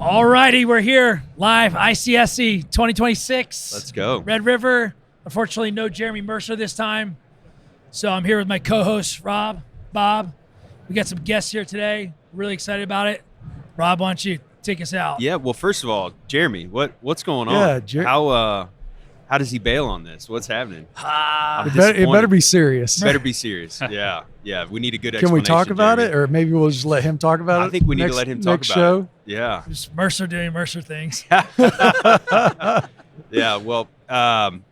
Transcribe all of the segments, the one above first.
All righty, we're here live, ICSC 2026. Let's go. Red River. Unfortunately, no Jeremy Mercer this time. So I'm here with my co-host, Rob, Bob. We got some guests here today. Really excited about it. Rob, why don't you take us out? Yeah, well, first of all, Jeremy, what's going on? How does he bail on this? What's happening? It better be serious. Better be serious. Yeah. We need a good Can explanation. we talk about Jeremy. it, or maybe we'll just let him talk about it? I think we need to let him talk next about show. it. Yeah. Just Mercer doing Mercer things. Yeah, well,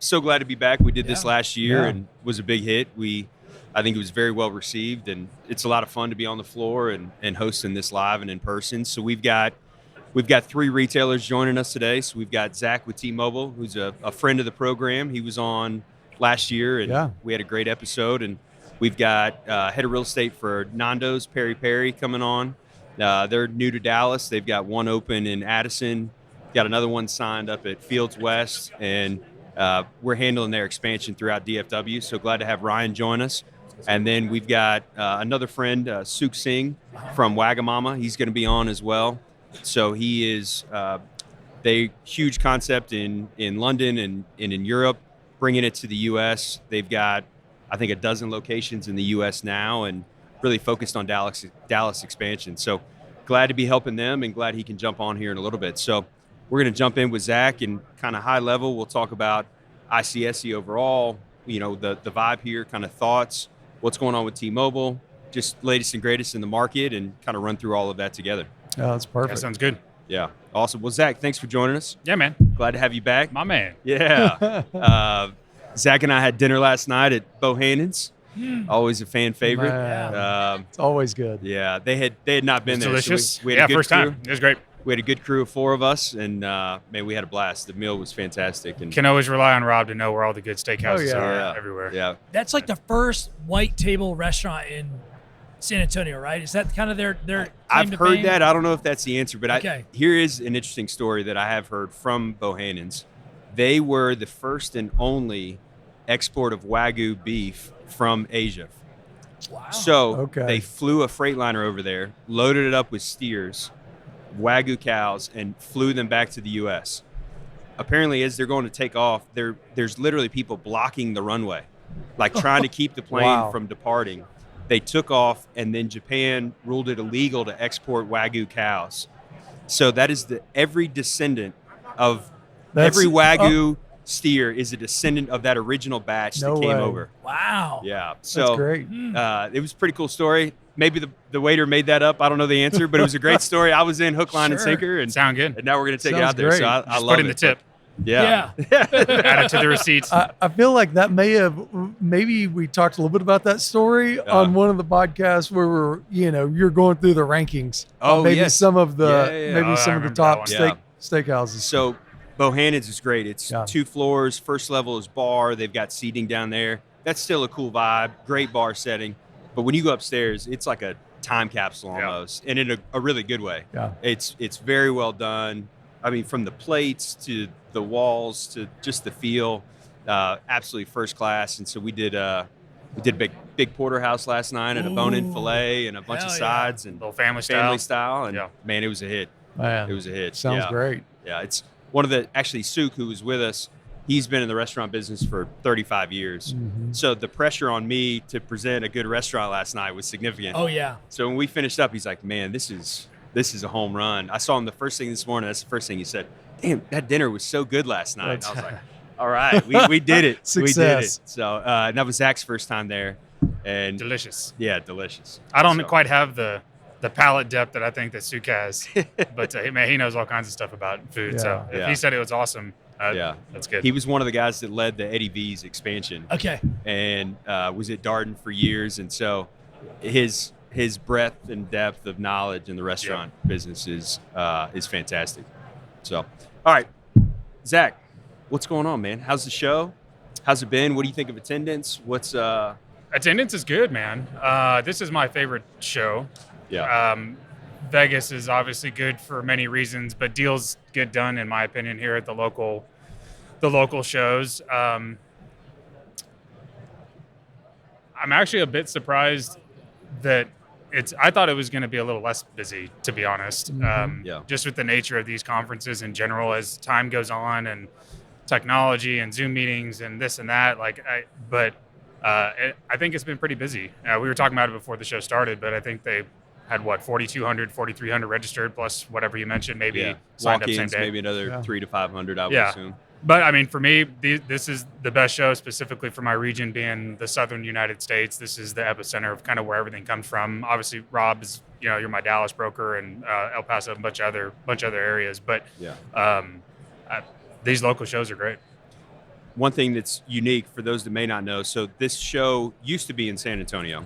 so glad to be back. We did this last year and it was a big hit. I think it was very well received, and it's a lot of fun to be on the floor and hosting this live and in person. So we've got three retailers joining us today. So we've got Zach with T-Mobile, who's a friend of the program. He was on last year, and we had a great episode. And we've got head of real estate for Nando's, Perry coming on. They're new to Dallas. They've got one open in Addison. Got another one signed up at Fields West, and we're handling their expansion throughout DFW. So glad to have Ryan join us. And then we've got another friend, Suk Singh from Wagamama. He's going to be on as well. So he is they huge concept in London and in Europe, bringing it to the U.S. They've got, I think, a dozen locations in the U.S. now, and really focused on Dallas expansion. So glad to be helping them, and glad he can jump on here in a little bit. So we're going to jump in with Zach, and kind of high level, we'll talk about ICSC overall, the vibe here, kind of thoughts, what's going on with T-Mobile, just latest and greatest in the market, and kind of run through all of that together. Oh, that's perfect. That sounds good. Yeah, awesome. Well, Zach, thanks for joining us. Yeah, man. Glad to have you back. My man. Yeah. Zach and I had dinner last night at Bohannon's. Always a fan favorite. It's always good. Yeah, they had not been there. Delicious. So we had a good first crew. time. It was great. We had a good crew of four of us, and man, we had a blast. The meal was fantastic. And Can always rely on Rob to know where all the good steakhouses are everywhere. Yeah. That's like the first white table restaurant in San Antonio, right? Is that kind of their I've claim to heard fame? that. I don't know if that's the answer, but Okay. here is an interesting story that I have heard from Bohannon's. They were the first and only export of Wagyu beef from Asia. Wow. So they flew a Freightliner over there, loaded it up with steers, Wagyu cows, and flew them back to the U.S. Apparently, as they're going to take off, there's literally people blocking the runway, like trying to keep the plane from departing. They took off, and then Japan ruled it illegal to export Wagyu cows. So that is every descendant of every Wagyu steer is a descendant of that original batch that came over. Wow. Yeah. So that's great. It was a pretty cool story. Maybe the waiter made that up. I don't know the answer, but it was a great story. I was in hook, line, and sinker. And Sound good. And now we're going to take it Sounds out there. great. So I Just love put in it. the tip. Yeah. Add it to the receipts. I feel like that maybe we talked a little bit about that story on one of the podcasts where you're going through the rankings. Oh, maybe yes. some of the I some of the remember top that one. steakhouses. So Bohannon's is great. It's 2 floors. First level is bar. They've got seating down there. That's still a cool vibe. Great bar setting. But when you go upstairs, it's like a time capsule almost, and in a really good way. Yeah. It's very well done. I mean, from the plates to the walls to just the feel, absolutely first class. And so we did a big porterhouse last night and a bone-in fillet and a bunch of sides and little family style. And man, it was a hit. Man, it was a hit. Sounds great. Yeah, it's one of actually Suk, who was with us, he's been in the restaurant business for 35 years. Mm-hmm. So the pressure on me to present a good restaurant last night was significant. Oh, yeah. So when we finished up, he's like, man, this is a home run. I saw him the first thing this morning. That's the first thing he said. Damn, that dinner was so good last night. I was like, all right, we did it. Success. We did it. So and that was Zach's first time there. And delicious. Yeah, delicious. I don't quite have the palate depth that I think that Suk has, but man, he knows all kinds of stuff about food. Yeah. So if he said it was awesome, that's good. He was one of the guys that led the Eddie V's expansion. Okay. And was at Darden for years. And so his breadth and depth of knowledge in the restaurant business is fantastic. So, all right, Zach, what's going on, man? How's the show? How's it been? What do you think of attendance? Attendance is good, man. This is my favorite show. Yeah. Vegas is obviously good for many reasons, but deals get done, in my opinion, here at the local shows. I'm actually a bit surprised that I thought it was going to be a little less busy, to be honest. Just with the nature of these conferences in general, as time goes on and technology and Zoom meetings and this and that. I think it's been pretty busy. We were talking about it before the show started, but I think they had 4,200, 4,300 registered, plus whatever you mentioned, maybe signed up same day. Maybe another 300 to 500, I would assume. But I mean, for me, this is the best show specifically for my region, being the southern United States. This is the epicenter of kind of where everything comes from. Obviously, Rob is, you're my Dallas broker, and El Paso, and a bunch of other areas. But these local shows are great. One thing that's unique for those that may not know, so this show used to be in San Antonio.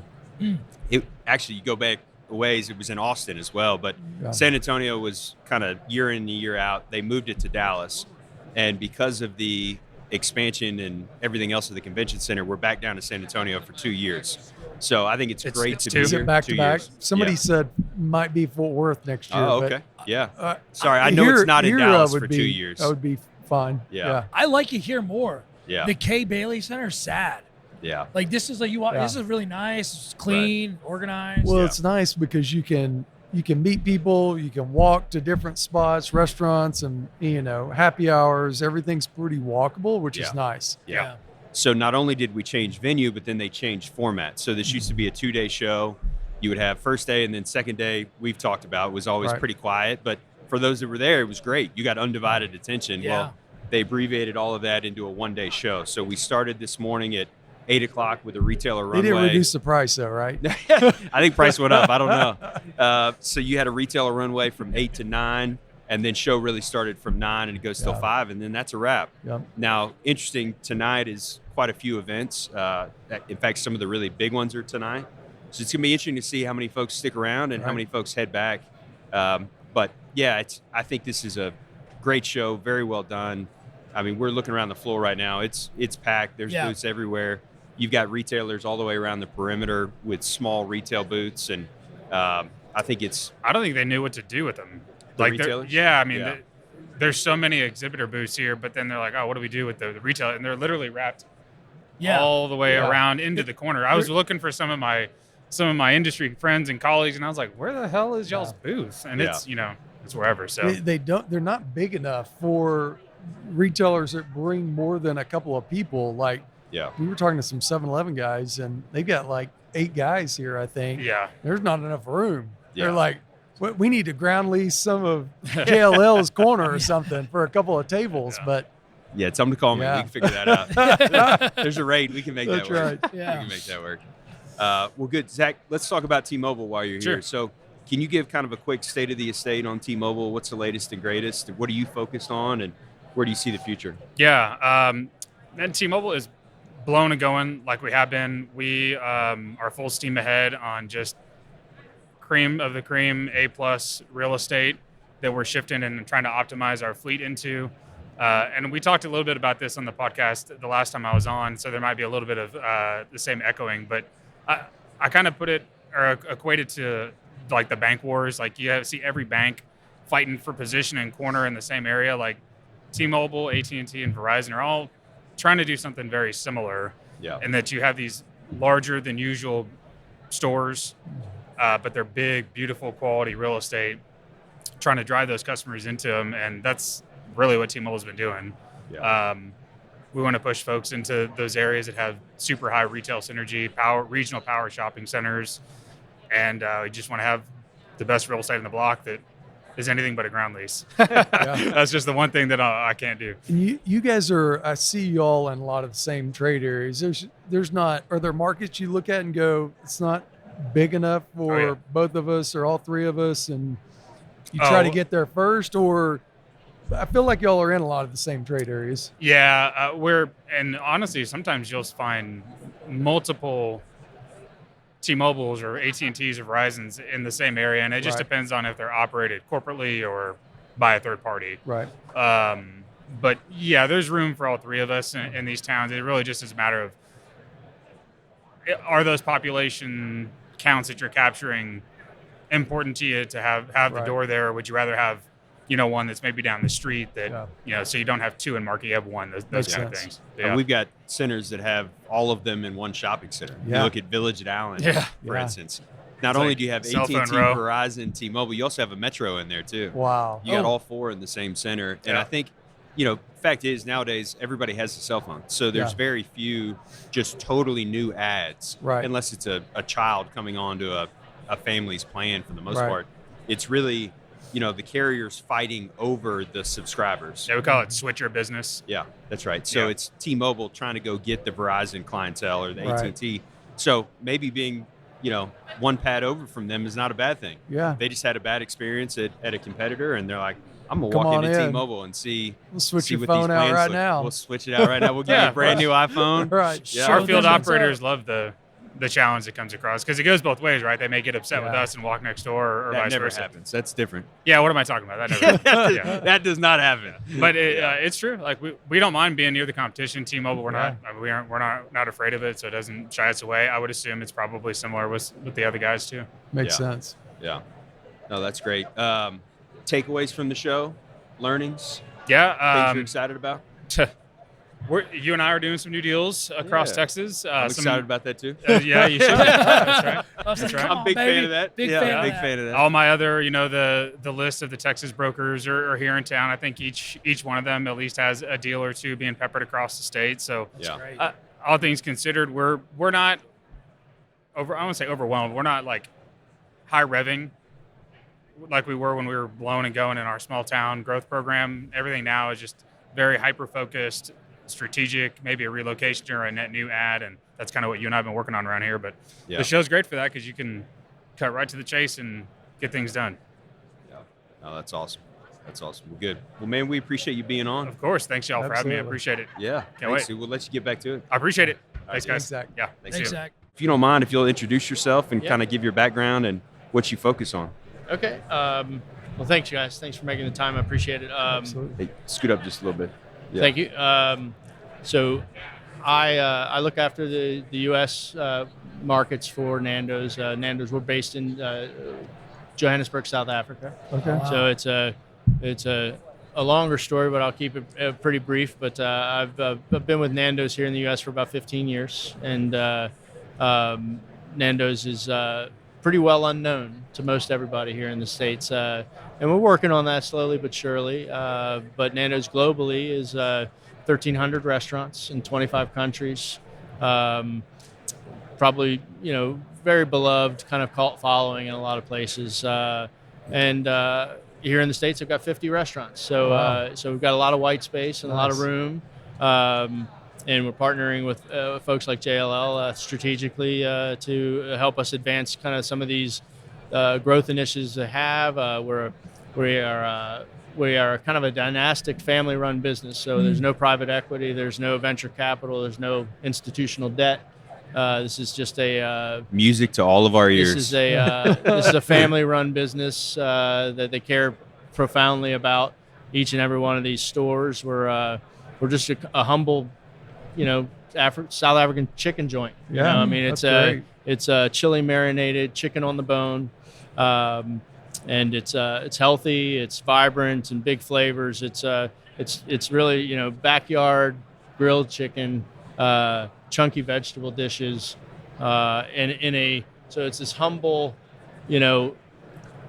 It actually, you go back a ways, it was in Austin as well, but San Antonio was kind of year in and year out. They moved it to Dallas. And because of the expansion and everything else of the convention center, we're back down to San Antonio for 2 years. So I think it's great to be here. Back to back. Somebody said might be Fort Worth next year. Oh, okay. Sorry, I know it's not in Dallas for 2 years. That would be fine. Yeah. I like it here more. Yeah. The Kay Bailey Center is sad. Yeah. Like this is this is really nice, it's clean, organized. Well, it's nice because you can meet people, you can walk to different spots, restaurants, and happy hours. Everything's pretty walkable, which is nice. Yeah. So not only did we change venue, but then they changed format. So this used to be a 2-day show. You would have first day, and then second day, we've talked about, was always pretty quiet. But for those that were there, it was great. You got undivided attention. Yeah. Well, they abbreviated all of that into a 1-day show. So we started this morning at 8 o'clock with a retailer runway. They didn't reduce the price though, right? I think price went up. I don't know. So you had a retailer runway from 8 to 9, and then show really started from 9 and it goes till 5, and then that's a wrap. Yep. Now, interesting, tonight is quite a few events. In fact, some of the really big ones are tonight. So it's going to be interesting to see how many folks stick around and how many folks head back. But yeah, I think this is a great show, very well done. I mean, we're looking around the floor right now. It's packed. There's booths everywhere. You've got retailers all the way around the perimeter with small retail booths, and I don't think they knew what to do with them. Retailers? There's so many exhibitor booths here, but then they're like, oh, what do we do with the retail? And they're literally wrapped all the way around into the corner. I was looking for some of my industry friends and colleagues, and I was like, where the hell is y'all's booth? And it's wherever. So they're not big enough for retailers that bring more than a couple of people. We were talking to some 7-Eleven guys, and they've got 8 guys here, I think. Yeah. There's not enough room. Yeah. They're like, we need to ground lease some of JLL's corner or something for a couple of tables. Yeah. But tell them to call me. We can figure that out. There's a rate. We can make that work. That's right. Yeah. We can make that work. Well, good. Zach, let's talk about T-Mobile while you're here. So can you give kind of a quick state of the estate on T-Mobile? What's the latest and greatest? What are you focused on, and where do you see the future? Yeah. And T-Mobile is blown and going like we have been. We are full steam ahead on just cream of the cream, A+ real estate that we're shifting and trying to optimize our fleet into. And we talked a little bit about this on the podcast the last time I was on, so there might be a little bit of the same echoing. But I kind of put it or equate it to like the bank wars. Like you see every bank fighting for position and corner in the same area. Like T-Mobile, AT&T, and Verizon are all trying to do something very similar. Yeah. And that you have these larger than usual stores, but they're big, beautiful, quality real estate, trying to drive those customers into them. And that's really what T-Mobile's been doing. Yeah. We want to push folks into those areas that have super high retail synergy, regional power shopping centers. And we just want to have the best real estate in the block that is anything but a ground lease. That's just the one thing that I can't do. And you guys I see you all in a lot of the same trade areas. Are there markets you look at and go, it's not big enough for both of us or all three of us, and you try to get there first? Or I feel like y'all are in a lot of the same trade areas. Yeah, and honestly, sometimes you'll find multiple T-Mobiles or AT&Ts or Verizons in the same area, and it just depends on if they're operated corporately or by a third party. Right. But yeah, there's room for all three of us in these towns. It really just is a matter of, are those population counts that you're capturing important to you to have the door there, or would you rather have one that's maybe down the street that, so you don't have two in market, you have one, those kind of things. Yeah. And we've got centers that have all of them in one shopping center. Yeah. You look at Village at Allen, for instance. Not only do you have cell AT&T, phone row. Verizon, T-Mobile, you also have a Metro in there too. Wow. You got all four in the same center. And Yeah. I think, fact is nowadays everybody has a cell phone. So there's very few just totally new ads. Right. Unless it's a child coming on to a family's plan for the most Right. part. It's really, the carriers fighting over the subscribers. Yeah, we call it switcher business. Yeah, that's right. So Yeah. it's T-Mobile trying to go get the Verizon clientele or the Right. AT&T. So maybe being, one pad over from them is not a bad thing. Yeah. They just had a bad experience at a competitor, and they're like, I'm going to Come walk on into in. T-Mobile and see We'll switch see your what phone these out plans right look. now. We'll switch it out right now. We'll give you a brand new iPhone. Right. Yeah. Our Show field them operators love the challenge that comes across because it goes both ways, right? They may get upset with Yeah. us and walk next door or That vice never versa. happens. That's different. Yeah, what am I talking about? That never yeah. That does not happen. But it's true. Like we don't mind being near the competition. T-Mobile, we're not afraid of it, so it doesn't shy us away. I would assume it's probably similar with the other guys too. Makes Yeah. sense. Yeah. No, that's great. Takeaways from the show, learnings, things Yeah, you're excited about? you and I are doing some new deals across Yeah. Texas. I'm excited about that too. Yeah, you should. That's right. I was like, That's right. come I'm a big on, fan baby. of that. Big yeah, fan of big that. fan of that. All my other, the list of the Texas brokers are here in town. I think each one of them at least has a deal or two being peppered across the state. So, Yeah. Great. all things considered, we're not over. I won't say overwhelmed. We're not like high revving like we were when we were blowing and going in our small town growth program. Everything now is just very hyper focused, strategic, maybe a relocation or a net new ad, and that's kind of what you and I have been working on around here. But Yeah. the show's great for that because you can cut right to the chase and get things done. Yeah. No, that's awesome. That's awesome. Well, good. Well, man, we appreciate you being on. Of course, thanks y'all for having me. I Absolutely. appreciate it. Yeah. Can't Thanks, wait. We'll let you get back to it. I appreciate it. Thanks, Thanks, guys. Zach. Yeah, Thanks, Thanks, Jim. Zach. If you don't mind, if you'll introduce yourself and Yeah. kind of give your background and what you focus on. Okay. Well, thanks, you guys. Thanks for making the time. I appreciate it. Absolutely. Hey, scoot up just a little bit. Yeah. Thank you. So I look after the U.S. Markets for Nando's. Nando's, we're based in Johannesburg, South Africa. Okay. Wow. So it's a longer story, but I'll keep it pretty brief. But I've been with Nando's here in the U.S. for about 15 years, and Nando's is pretty well unknown to most everybody here in the States. And we're working on that slowly but surely. But Nando's globally is 1,300 restaurants in 25 countries. Probably, very beloved, kind of cult following in a lot of places. And here in the States, I've got 50 restaurants. So, Wow. so we've got a lot of white space and a lot of Nice. room. And we're partnering with folks like JLL strategically to help us advance kind of some of these growth initiatives they have. We are kind of a dynastic family-run business, so there's no private equity, there's no venture capital, there's no institutional debt. This is just a Music to all of our ears. this is a family-run business that they care profoundly about each and every one of these stores. We're just a humble, South African chicken joint. Yeah, I mean, that's great. it's a chili marinated chicken on the bone, and it's healthy, it's vibrant and big flavors. It's really backyard grilled chicken, chunky vegetable dishes, and so it's this humble,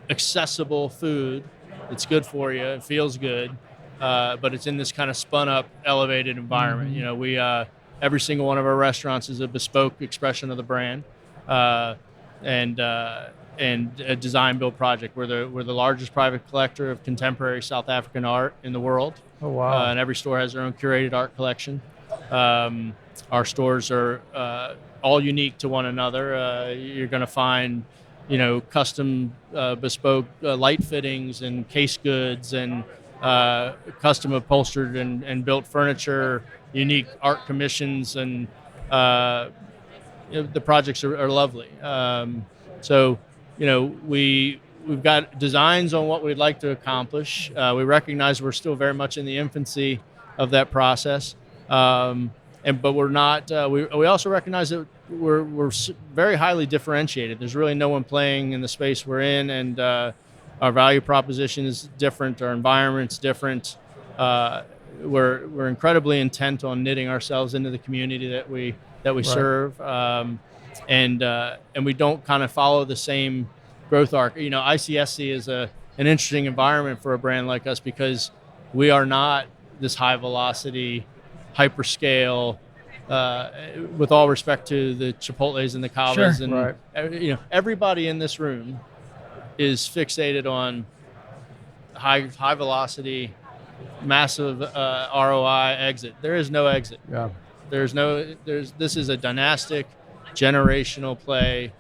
accessible food. It's good for you. It feels good. But it's in this kind of spun up, elevated environment. Mm-hmm. We every single one of our restaurants is a bespoke expression of the brand, and a design build project. We're the largest private collector of contemporary South African art in the world. Oh, wow. And every store has their own curated art collection. Our stores are all unique to one another. You're going to find, custom bespoke light fittings and case goods and custom upholstered and built furniture, unique art commissions, and the projects are lovely. So we've got designs on what we'd like to accomplish. We recognize we're still very much in the infancy of that process, but we're not. We also recognize that we're very highly differentiated. There's really no one playing in the space we're in, and our value proposition is different. Our environment's different. We're incredibly intent on knitting ourselves into the community that we serve. and we don't kind of follow the same growth arc. ICSC is an interesting environment for a brand like us because we are not this high velocity, hyperscale. With all respect to the Chipotles and the Cavas, Sure. and everybody in this room is fixated on high velocity, massive ROI exit. There is no exit. Yeah. This is a dynastic, generational play.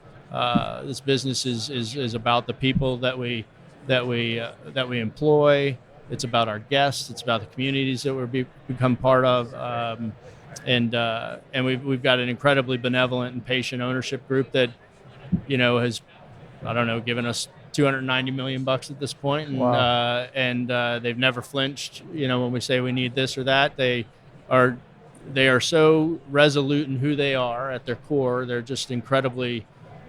This business is about the people that we employ. It's about our guests. It's about the communities that we become part of. And we've got an incredibly benevolent and patient ownership group that, has, given us $290 million at this point, and Wow. They've never flinched. When we say we need this or that, they are so resolute in who they are at their core. They're just incredibly,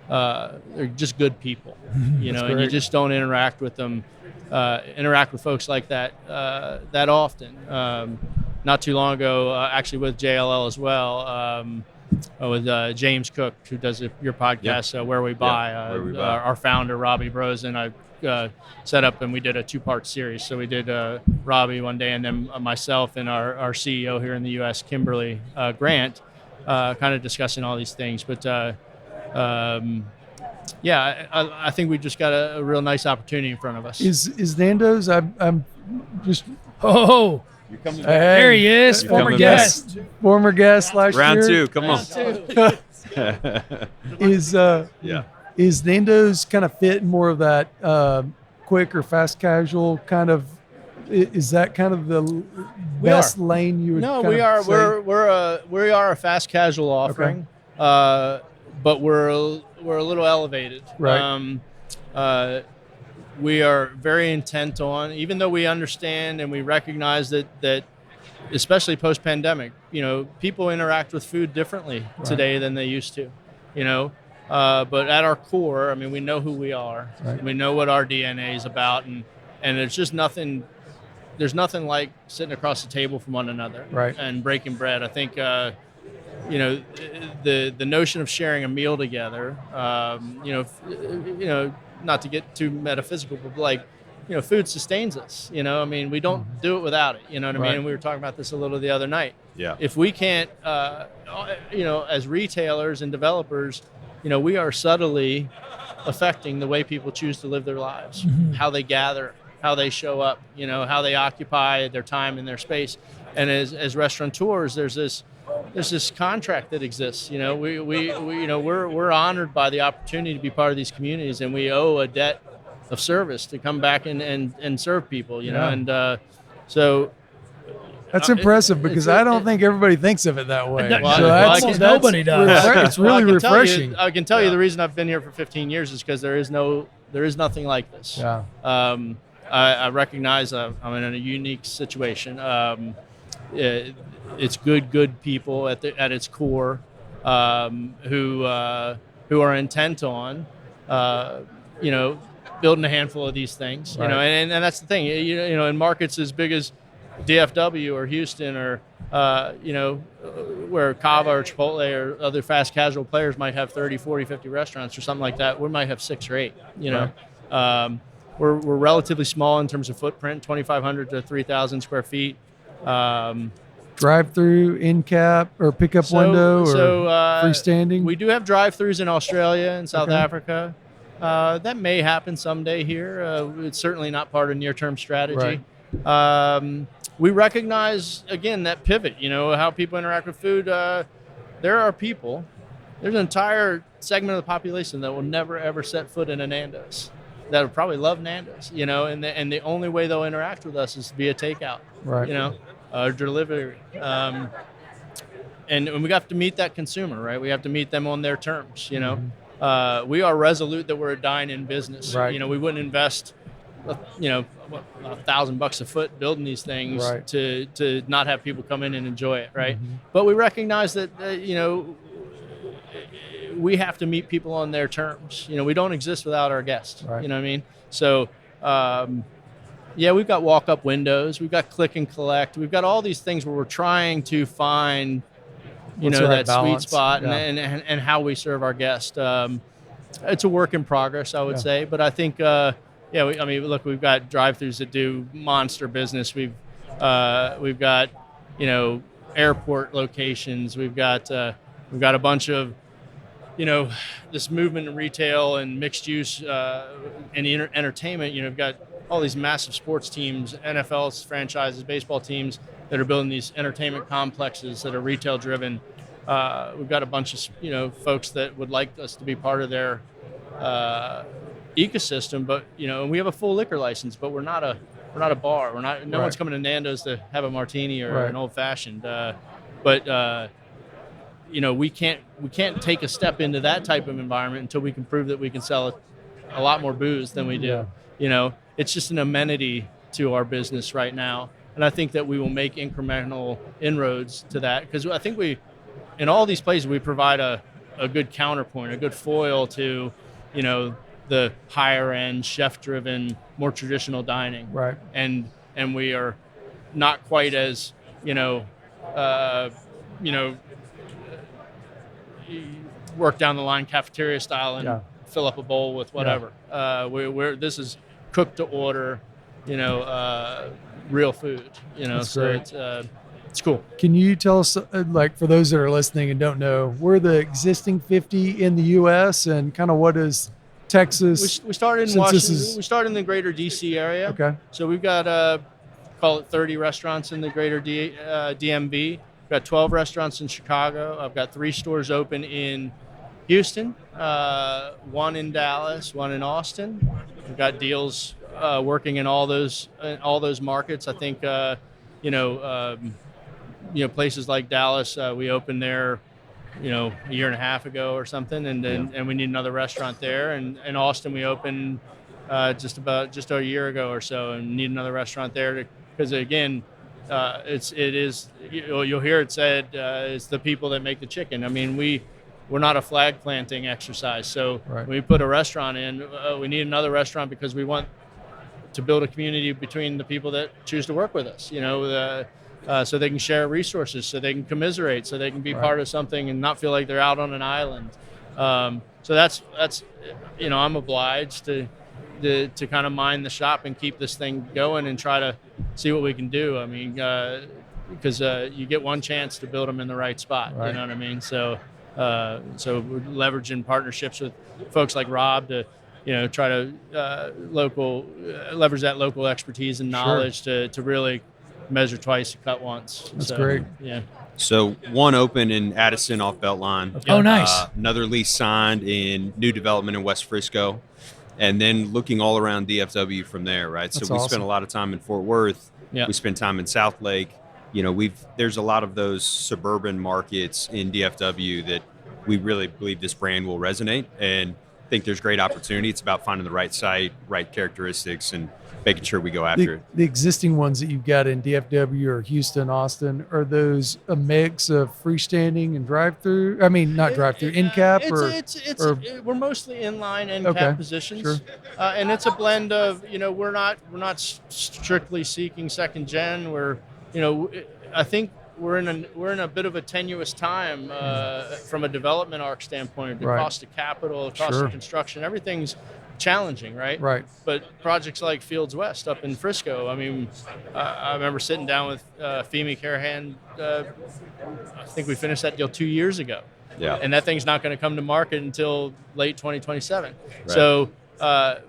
they're just good people, and you just don't interact with them, interact with folks like that that often. Not too long ago, actually with JLL as well, with James Cook, who does your podcast, Where We Buy. Where We Buy. Our founder, Robbie Bros, and I set up, and we did a 2-part series. So we did Robbie one day, and then myself and our CEO here in the U.S., Kimberly Grant, kind of discussing all these things. But I think we just got a real nice opportunity in front of us. Is Nando's? I'm just. Oh, You're coming back. there he is, You're former coming guest. Former guest last Round year. 2, come on. Is Nando's kind of fit in more of that quick or fast casual kind of? Is that kind of the best lane you would? No, kind we of are. say? We are a fast casual offering, but we're a little elevated. Right. We are very intent on, even though we understand and we recognize that especially post-pandemic, people interact with food differently today than they used to, but at our core, we know who we are. Right. We know what our DNA is about, and there's just nothing like sitting across the table from one another, Right. and breaking bread. I think, the notion of sharing a meal together, not to get too metaphysical, but food sustains us. We don't do it without it. You know what I mean? Right. And we were talking about this a little the other night. Yeah. If we can't, as retailers and developers, we are subtly affecting the way people choose to live their lives, how they gather, how they show up, how they occupy their time and their space. And as restaurateurs, there's this contract that exists. We're honored by the opportunity to be part of these communities, and we owe a debt of service to come back and serve people. And so That's impressive because I don't think everybody thinks of it that way. No, Well, So almost nobody does. It's really refreshing. I can tell you the reason I've been here for 15 years is because there is nothing like this. Yeah. I recognize I'm in a unique situation. It's good people at its core, who are intent on, building a handful of these things. Right. And that's the thing. In markets as big as DFW or Houston or where Cava or Chipotle or other fast casual players might have 30, 40, 50 restaurants or something like that, we might have 6 or 8. We're relatively small in terms of footprint, 2,500 to 3,000 square feet. Drive-through, in-cap, or pickup window, or freestanding? We do have drive-throughs in Australia and South Okay. Africa. That may happen someday here. It's certainly not part of near-term strategy. We recognize, again, that pivot, how people interact with food. There's an entire segment of the population that will never, ever set foot in a Nando's, that would probably love Nando's, and the only way they'll interact with us is via takeout, Right. Or delivery. And we have to meet that consumer, right? We have to meet them on their terms, We are resolute that we're a dine-in business. Right. We wouldn't invest, $1,000 a foot building these things Right. to not have people come in and enjoy it, right? But we recognize that, we have to meet people on their terms. We don't exist without our guests. Right. You know what I mean? So, we've got walk-up windows. We've got click and collect. We've got all these things where we're trying to find, What's the right that sweet balance? spot Yeah. and how we serve our guests. It's a work in progress, I would say, but I think look, we've got drive-throughs that do monster business. We've got airport locations. We've got a bunch of this movement in retail and mixed use and entertainment. We've got all these massive sports teams, NFL franchises, baseball teams that are building these entertainment complexes that are retail driven. We've got a bunch of folks that would like us to be part of their ecosystem, but and we have a full liquor license, but we're not a bar. No one's coming to Nando's to have a martini or an old fashioned. But we can't take a step into that type of environment until we can prove that we can sell a lot more booze than we do. It's just an amenity to our business right now, and I think that we will make incremental inroads to that, because I think in all these places we provide a good counterpoint, a good foil to the higher end, chef driven, more traditional dining, Right. And we are not quite as work down the line cafeteria style and fill up a bowl with whatever. This is cooked to order, real food. That's so great. it's cool. Can you tell us, for those that are listening and don't know, we're the existing 50 in the U.S. and kind of what is Texas? We started in Washington. We started in the greater D.C. area. Okay. So we've got call it 30 restaurants in the greater DMV. We've got 12 restaurants in Chicago. I've got 3 stores open in Houston, 1 in Dallas, 1 in Austin. We've got deals working in all those markets. I think places like Dallas, we opened there a year and a half ago or something, and we need another restaurant there. And in Austin, we opened just a year ago or so, and need another restaurant there because again, you'll hear it said, it's the people that make the chicken. I mean, we're not a flag planting exercise. So when we put a restaurant in, we need another restaurant because we want to build a community between the people that choose to work with us, so they can share resources, so they can commiserate, so they can be part of something and not feel like they're out on an island. So that's I'm obliged to kind of mind the shop and keep this thing going and try to see what we can do. I mean, because you get one chance to build them in the right spot. You know what I mean? So we're leveraging partnerships with folks like Rob to try to leverage that local expertise and knowledge to really measure twice and cut once. That's great. Yeah. So 1 open in Addison off Beltline. Oh, nice. Another lease signed in new development in West Frisco, and then looking all around DFW from there, right? That's so we awesome. spent a lot of time in Fort Worth. Yeah. We spent time in South Lake. There's a lot of those suburban markets in DFW that we really believe this brand will resonate, and think there's great opportunity. It's about finding the right site, right characteristics, and making sure we go after it. The existing ones that you've got in DFW or Houston, Austin, are those a mix of freestanding and drive-through? I mean, not drive-through, in-cap? We're mostly inline end-cap positions. Sure. And it's a blend of, we're not strictly seeking second gen. I think we're in a bit of a tenuous time from a development arc standpoint. The cost of capital, the cost of construction, everything's challenging, right? Right. But projects like Fields West up in Frisco, I mean, I remember sitting down with Femi Carahan. I think we finished that deal 2 years ago. Yeah. And that thing's not going to come to market until late 2027. Right. So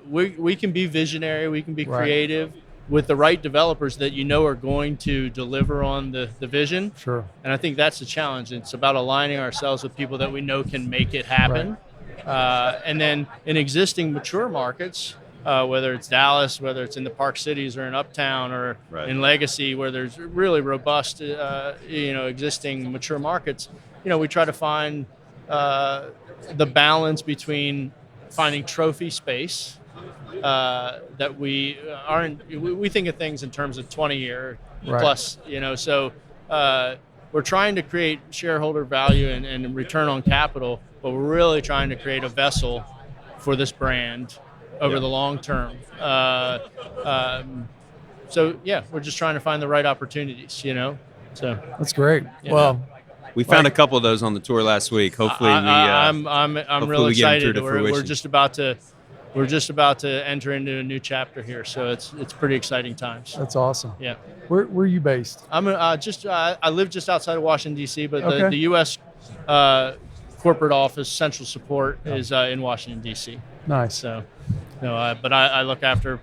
we can be visionary, we can be creative with the right developers that are going to deliver on the vision. Sure. And I think that's the challenge. It's about aligning ourselves with people that we know can make it happen. And then in existing mature markets, whether it's Dallas, whether it's in the Park Cities or in Uptown or in Legacy, where there's really robust, existing mature markets, we try to find the balance between finding trophy space that we think of things in terms of 20-year plus, so we're trying to create shareholder value and return on capital, but we're really trying to create a vessel for this brand over the long term. We're just trying to find the right opportunities, so. That's great. Yeah. Well, We found a couple of those on the tour last week. Hopefully, I'm hopefully real we get 'em excited. to We're fruition. just about to enter into a new chapter here, so it's pretty exciting times. That's awesome. Yeah. Where are you based? I'm I live just outside of Washington D.C., but Okay. the U.S. Corporate office, central support is in Washington D.C. Nice. So, but I look after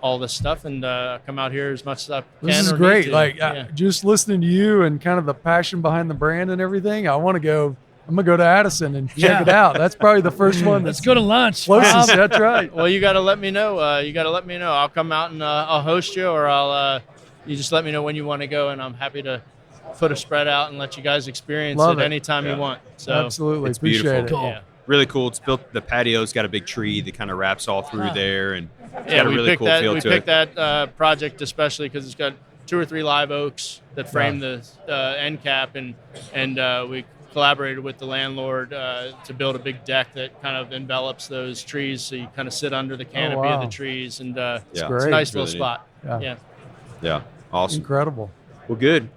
all this stuff and come out here as much as I can. This is or great. need to. Just listening to you and kind of the passion behind the brand and everything. I'm gonna go to Addison and check it out. That's probably the first one. Let's go to lunch. Closest. Bob. That's right. Well, you got to let me know. I'll come out and I'll host you, or I'll. You just let me know when you want to go, and I'm happy to put a spread out and let you guys experience Love it it. anytime you want. So Absolutely. It's Appreciate beautiful. it. Cool. Yeah. really cool. It's built. The patio's got a big tree that kind of wraps all through there, and it's Yeah, got a we really picked cool that. feel We to picked it. that project especially because it's got 2 or 3 live oaks that frame the end cap, and we collaborated with the landlord to build a big deck that kind of envelops those trees, so you kind of sit under the canopy of wow. the trees, and Yeah. it's a great. nice It's really little spot. neat. Yeah. Yeah, awesome. Incredible. Well, good.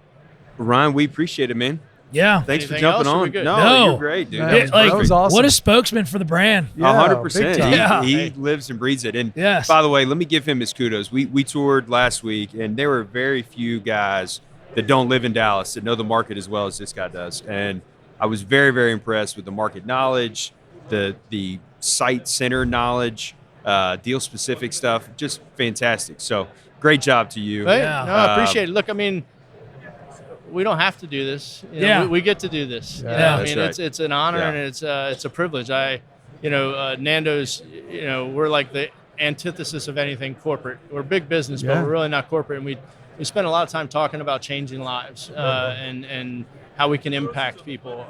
Ryan, we appreciate it, man. Yeah. Thanks for Anything jumping else, or we on. good? No. You're great, dude. Yeah, That was like, that was perfect. awesome. What a spokesman for the brand. Yeah, 100%. big time. Yeah. He lives and breathes it. And Yes. by the way, let me give him his kudos. We toured last week, and there were very few guys that don't live in Dallas that know the market as well as this guy does. And I was very, very impressed with the market knowledge, the site center knowledge, deal specific stuff. Just fantastic. So great job to you. Hey, Yeah. no, I appreciate it. Look, I mean, we don't have to do this. You know, Yeah. we get to do this. Yeah. You know, Yeah. I That's mean, right. it's an honor Yeah. and it's a privilege. Nando's, we're like the antithesis of anything corporate. We're big business, Yeah. but we're really not corporate. And we spend a lot of time talking about changing lives and how we can impact people.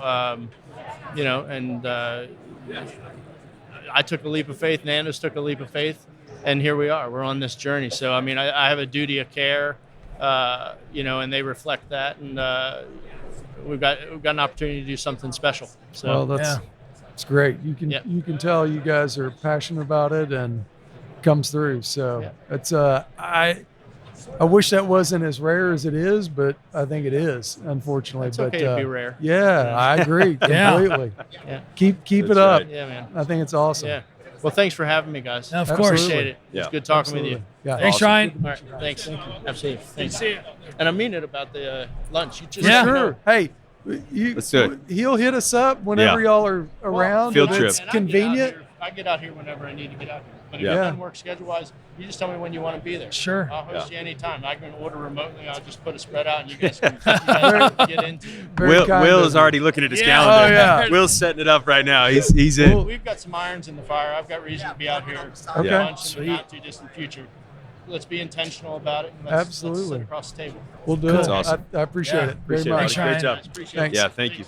I took a leap of faith. Nando's took a leap of faith, and here we are. We're on this journey. So, I mean, I have a duty of care. And they reflect that, and we've got an opportunity to do something special. So Well, Yeah. it's great. You can Yep. you can tell you guys are passionate about it and comes through. So Yeah. it's I wish that wasn't as rare as it is, but I think it is, unfortunately. It's but okay to be rare. Yeah, I agree Yeah. completely. Yeah. Keep That's it up. right. yeah, man. I think it's awesome. Yeah. Well, thanks for having me, guys. Of Absolutely. course. Appreciate it. Yeah. It's good talking with you. Yeah. Thanks, Awesome. Ryan. All right. Thanks. Thank you. Absolutely. Thanks. See you. And I mean it about the lunch. You just Yeah. let me know. Sure. Hey, Let's do it. He'll hit us up whenever Yeah. y'all are around. Field if trip. It's And I get out convenient. here- I get out here whenever I need to get out here. But if Yeah. you're done work schedule-wise, you just tell me when you want to be there. Sure. I'll host Yeah. you anytime. I can order remotely. I'll just put a spread out, and you guys can get into it. Very Will kind Will of is you. already looking at his Yeah. calendar. Oh, yeah. Will's setting it up right now. He's in. Well, We've got some irons in the fire. I've got reason to be out here for Okay. lunch in the not too distant future. Let's be intentional about it. And let's Absolutely. sit across the table. We'll do That's it. awesome. I appreciate Yeah. it very Appreciate it. much. Thanks, Great Ryan. job. Appreciate Thanks. it. Yeah, thank you.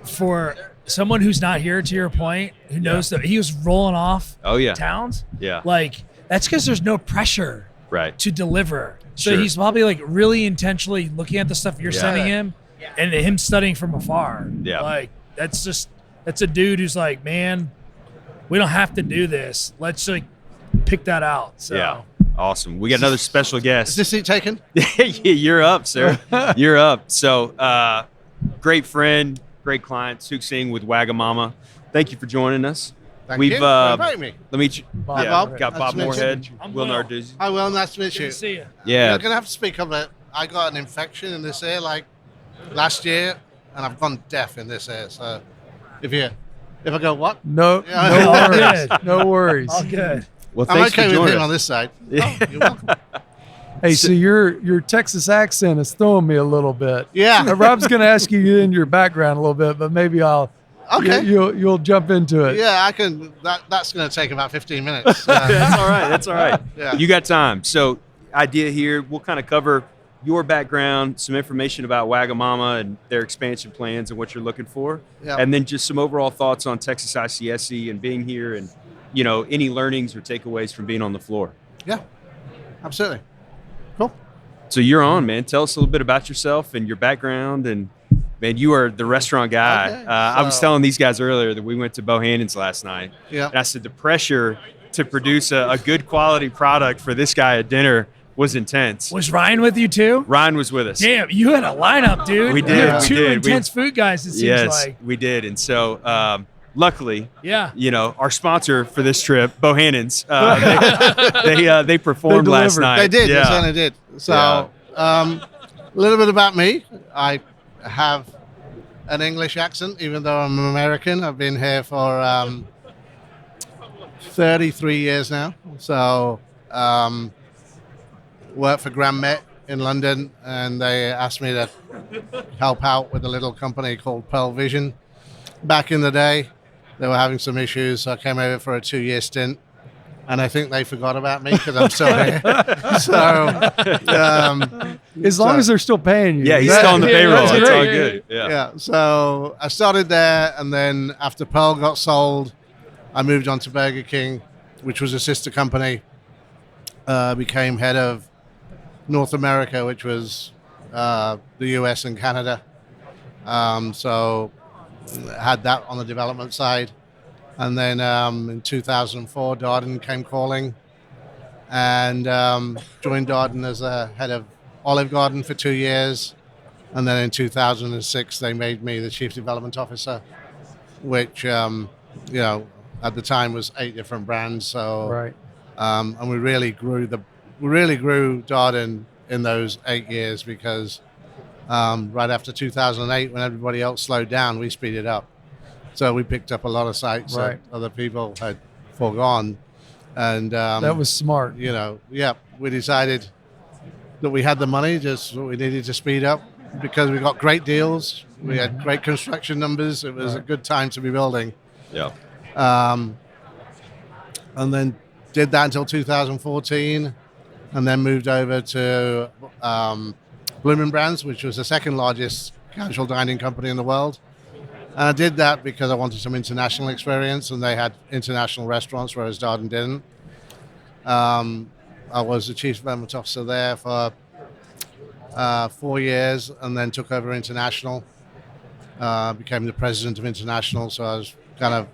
For someone who's not here, to your point, who knows that he was rolling off Oh yeah, towns, yeah, like that's because there's no pressure right. to deliver. So Sure. he's probably like really intentionally looking at the stuff you're Yeah. sending him and him studying from afar. Yeah. Like that's a dude who's like, man, we don't have to do this. Let's like pick that out. So Yeah, awesome. We got another special Is guest. this seat taken? Yeah, you're up, sir. You're up. So, great friend, great client, Suk Singh with Wagamama. Thank you for joining us. Thank We've you for inviting me. let me. Bob. Yeah, Bob. got Nice Bob to meet you. Moorhead, I'm Will Will. Narduzzi. Hi, Will. Nice to meet good you. to see you. Yeah, You're going to have to speak up that I got an infection in this ear like last year, and I've gone deaf in this ear. So if I go, what? No, Yeah. no All worries. good. No worries. All good. well, I'm thanks okay for with joining him us. on this side. Yeah. Oh, you're welcome. Hey, so your Texas accent is throwing me a little bit. Yeah. Rob's going to ask you in your background a little bit, but maybe Okay. you'll jump into it. Yeah, I can. That's going to take about 15 minutes. That's all right. That's all right. Yeah. You got time. So, idea here, we'll kind of cover your background, some information about Wagamama and their expansion plans and what you're looking for, Yeah. and then just some overall thoughts on Texas ICSC and being here, and any learnings or takeaways from being on the floor. Yeah. Absolutely. Cool. So you're on, man. Tell us a little bit about yourself and your background, and man, you are the restaurant guy. Okay, I was so- telling these guys earlier that we went to Bohannon's last night, Yeah. and I said the pressure to produce a good quality product for this guy at dinner was intense. Was Ryan with you too? Ryan was with us. Damn, you had a lineup, dude. We You did, had we two did. intense food guys, it seems Yes, like. we did. And so, luckily, Yeah. our sponsor for this trip, Bohannon's, they performed They last delivered. night. They did. They Yeah. certainly did. So, a little bit about me. I have an English accent, even though I'm American. I've been here for 33 years now. So, worked for Grand Met in London, and they asked me to help out with a little company called Pearl Vision. Back in the day, they were having some issues, so I came over for a 2-year stint, and I think they forgot about me because I'm still here. So, As long as they're still paying you. Yeah, he's That- still on the payroll. that's It's all great. good. Yeah. yeah. So I started there, and then after Pearl got sold, I moved on to Burger King, which was a sister company. Became head of North America, which was the US and Canada. So had that on the development side. And then in 2004, Darden came calling, and joined Darden as a head of Olive Garden for 2 years. And then in 2006, they made me the chief development officer, which, at the time was 8 different brands. So, Right. and we really grew Darden in those 8 years because right after 2008, when everybody else slowed down, we speeded up. So we picked up a lot of sites Right. that other people had foregone. And That was smart. we decided that we had the money, just what we needed to speed up because we got great deals. We had great construction numbers. It was a good time to be building. Yeah. And then did that until 2014, and then moved over to Bloomin' Brands, which was the second largest casual dining company in the world. And I did that because I wanted some international experience, and they had international restaurants, whereas Darden didn't. I was the chief development officer there for 4 years, and then took over international. Became the president of international, so I was kind of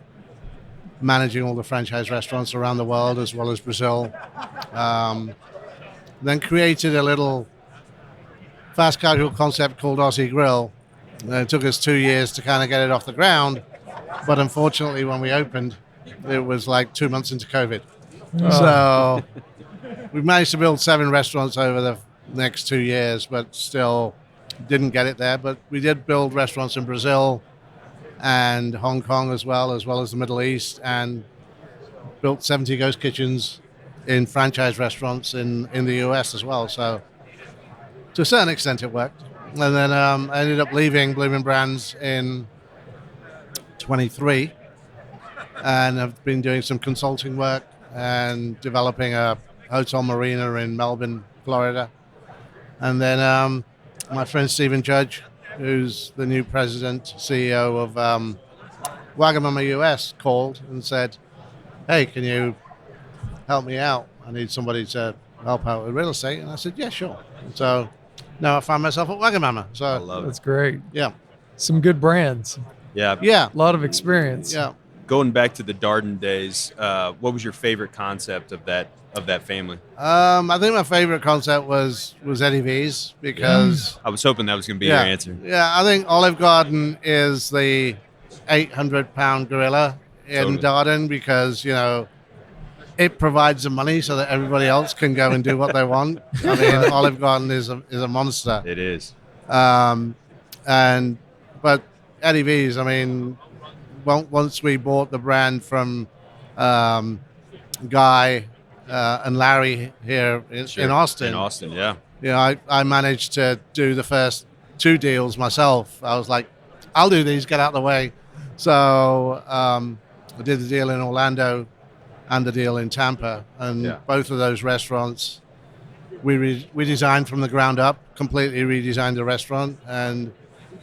managing all the franchise restaurants around the world as well as Brazil. Then created a little fast casual concept called Aussie Grill. And it took us 2 years to kind of get it off the ground, but unfortunately when we opened, it was like 2 months into COVID. So we managed to build 7 restaurants over the next 2 years, but still didn't get it there. But we did build restaurants in Brazil and Hong Kong as well as the Middle East, and built 70 ghost kitchens in franchise restaurants in the US as well. So to a certain extent it worked. And then I ended up leaving Bloomin' Brands in 23, and I've been doing some consulting work and developing a hotel marina in Melbourne, Florida. And then my friend Stephen Judge, who's the new president, CEO of Wagamama US, called and said, "Hey, can you help me out? I need somebody to help out with real estate." And I said, "Yeah, sure." And so now I find myself at Wagamama. I So love That's it. great. yeah, Some good brands. Yeah. yeah, A lot of experience. yeah. Going back to the Darden days, what was your favorite concept of that family? I think my favorite concept was Eddie V's because I was hoping that was going to be your answer. Yeah, I think Olive Garden is the 800-pound gorilla in Totally. Darden because, it provides the money so that everybody else can go and do what they want. I mean, Olive Garden is a monster. It is. But Eddie V's, I mean, once we bought the brand from Guy and Larry here Sure. in Austin. In Austin, yeah. I managed to do the first 2 deals myself. I was like, I'll do these, get out of the way. So I did the deal in Orlando and the deal in Tampa. And Yeah. both of those restaurants, we designed from the ground up, completely redesigned the restaurant. And,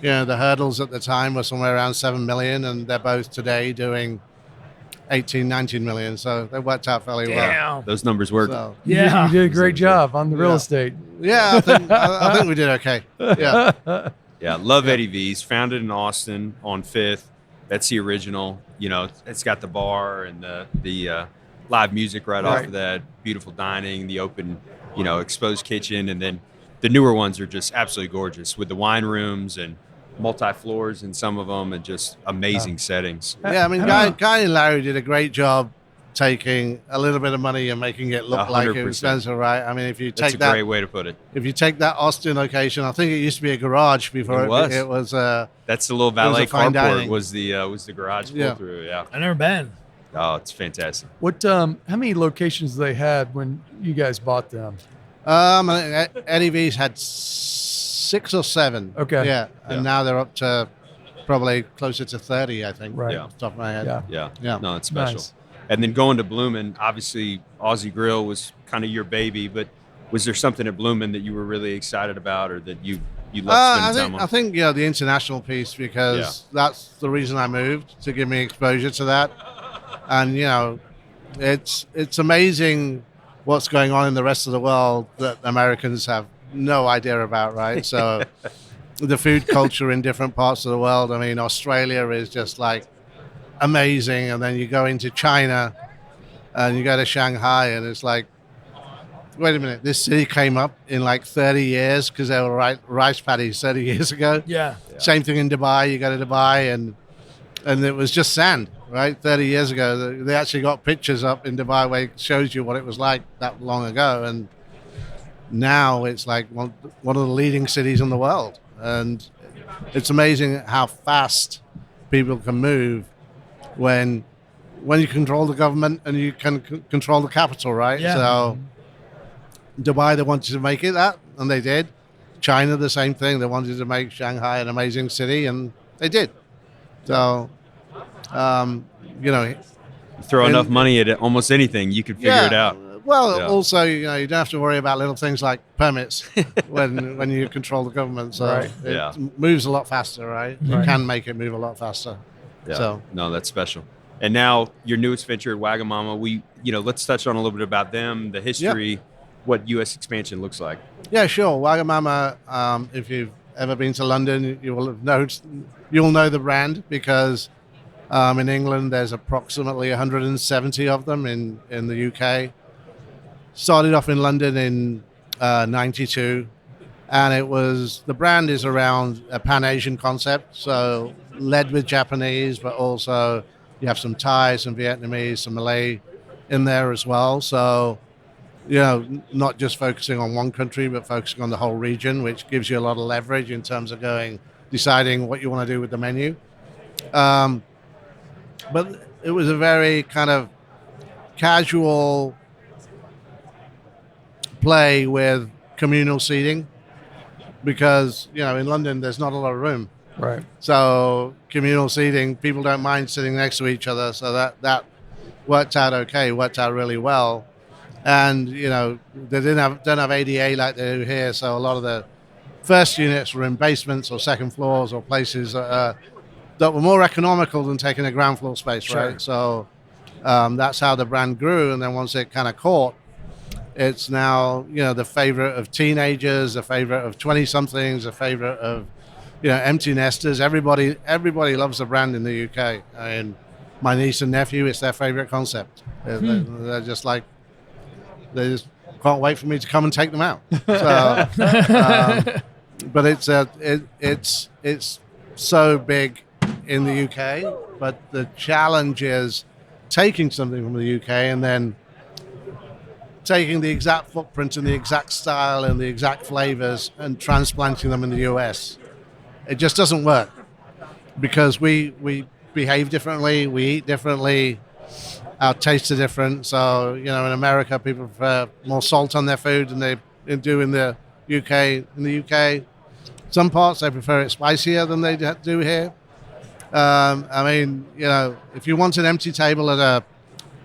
the hurdles at the time were somewhere around 7 million, and they're both today doing 18, 19 million. So they worked out fairly well. Damn. Those numbers work. So, Yeah. You did a great job on the real Yeah. estate. yeah, I think we did okay. Yeah. Yeah, love Eddie V's. Founded in Austin on 5th. That's the original. It's got the bar and the live music right off Right. of that, beautiful dining, the open, exposed kitchen, and then the newer ones are just absolutely gorgeous with the wine rooms and multi-floors in some of them and just amazing settings. Yeah, I mean, Guy and Larry did a great job taking a little bit of money and making it look like it was 100%. expensive, right? I mean, if you That's take a great way to put it. if you take that Austin location, I think it used to be a garage before It was. It was That's the little was valet a fine carport dining. was the garage pull Yeah. through. Yeah. I've never been. Oh, it's fantastic. What? How many locations they had when you guys bought them? I think Eddie V's had 6 or 7. Okay. Yeah, and Yeah. now they're up to probably closer to 30, I think. Right. Yeah. Off the top of my head. Yeah. Yeah. Yeah. No, it's special. Nice. And then going to Bloomin', obviously Aussie Grill was kind of your baby, but was there something at Bloomin' that you were really excited about or that you loved spending time on? I think the international piece, because that's the reason I moved, to give me exposure to that. And it's amazing what's going on in the rest of the world that Americans have no idea about, right? So the food culture in different parts of the world. I mean, Australia is just like amazing, and then you go into China and you go to Shanghai and it's like, wait a minute, this city came up in like 30 years because there were rice paddies 30 years ago. Yeah. Same thing in Dubai. You go to Dubai and it was just sand, right? 30 years ago. They actually got pictures up in Dubai where it shows you what it was like that long ago. And now it's like one of the leading cities in the world. And it's amazing how fast people can move when you control the government and you can control the capital, right? Yeah. So Dubai, they wanted to make it that, and they did. China, the same thing. They wanted to make Shanghai an amazing city, and they did. So, Throw enough money at almost anything, you could figure it out. Well, Yeah. also, you don't have to worry about little things like permits when you control the government. So Right. it Yeah. moves a lot faster, right? You Right. can make it move a lot faster. Yeah. So No, that's special. And now your newest venture at Wagamama, let's touch on a little bit about them, the history, what U.S. expansion looks like. yeah, sure. Wagamama. If you've ever been to London, you'll know the brand because in England there's approximately 170 of them. In the UK, started off in London in '92, and the brand is around a Pan-Asian concept. So led with Japanese, but also you have some Thai, some Vietnamese, some Malay in there as well. So, not just focusing on one country, but focusing on the whole region, which gives you a lot of leverage in terms of deciding what you want to do with the menu. But it was a very kind of casual play with communal seating because, in London, there's not a lot of room. Right. So communal seating, people don't mind sitting next to each other. So that worked out okay, worked out really well. And, they don't have ADA like they do here. So a lot of the first units were in basements or second floors or places that were more economical than taking a ground floor space, Sure. right? So that's how the brand grew. And then once it kind of caught, it's now, the favorite of teenagers, the favorite of 20-somethings, the favorite of empty nesters. Everybody loves the brand in the UK. I mean, my niece and nephew, it's their favorite concept. They're just like, they just can't wait for me to come and take them out. So, but it's so big in the UK. But the challenge is taking something from the UK and then taking the exact footprint and the exact style and the exact flavors and transplanting them in the US. It just doesn't work because we behave differently, we eat differently, our tastes are different. So, in America, people prefer more salt on their food than they do in the UK. In the UK, some parts they prefer it spicier than they do here. If you want an empty table at a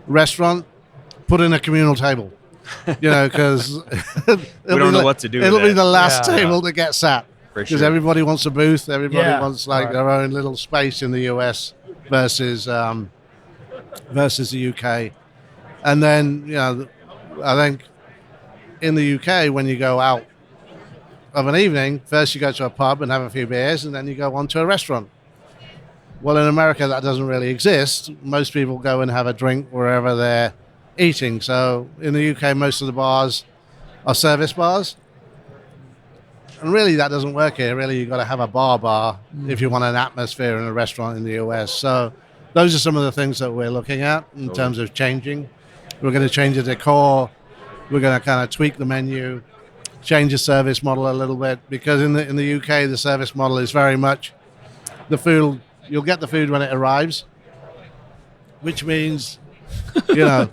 restaurant, put in a communal table, because We don't know what to do with It'll be that. the last Yeah. table that gets sat. For Because sure. everybody wants a booth, everybody Yeah. wants Right. their own little space in the US versus the UK. And then, I think in the UK, when you go out of an evening, first you go to a pub and have a few beers, and then you go on to a restaurant. Well, in America, that doesn't really exist. Most people go and have a drink wherever they're eating. So in the UK, most of the bars are service bars. And really, that doesn't work here. Really, you've got to have a bar if you want an atmosphere in a restaurant in the US. So those are some of the things that we're looking at in terms of changing. We're going to change the decor. We're going to kind of tweak the menu, change the service model a little bit, because in the UK, the service model is very much the food. You'll get the food when it arrives, which means, you know,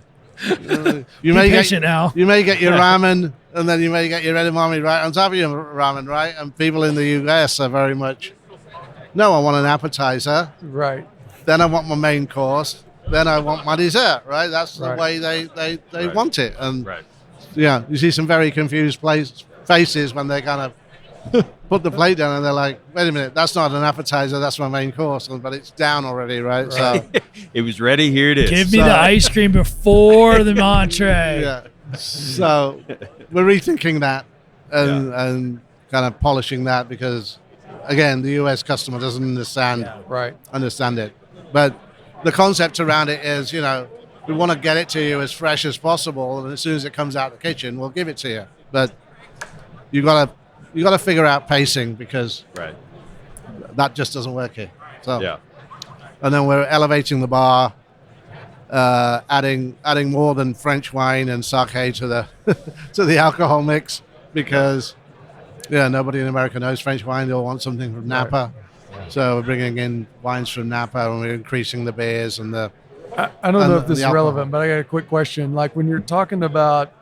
you may get your ramen, and then you may get your edamame right on top of your ramen, right? And people in the US are very much, no, I want an appetizer. Right. Then I want my main course. Then I want my dessert, right? That's the way they want it. And yeah, you see some very confused faces when they kind of put the plate down and they're like, wait a minute, that's not an appetizer, that's my main course, but it's down already, right? So it was ready, here it is. Give me the ice cream before the entree. Yeah. So we're rethinking that and kind of polishing that, because again, the US customer doesn't understand it. But the concept around it is, you know, we want to get it to you as fresh as possible, and as soon as it comes out of the kitchen, we'll give it to you. But you got to figure out pacing, because that just doesn't work here. So and then we're elevating the bar, adding more than French wine and sake to the to the alcohol mix, because nobody in America knows French wine. They all want something from Napa. So we're bringing in wines from Napa, and we're increasing the beers and the. I don't know if this is relevant, but I got a quick question. Like when you're talking about,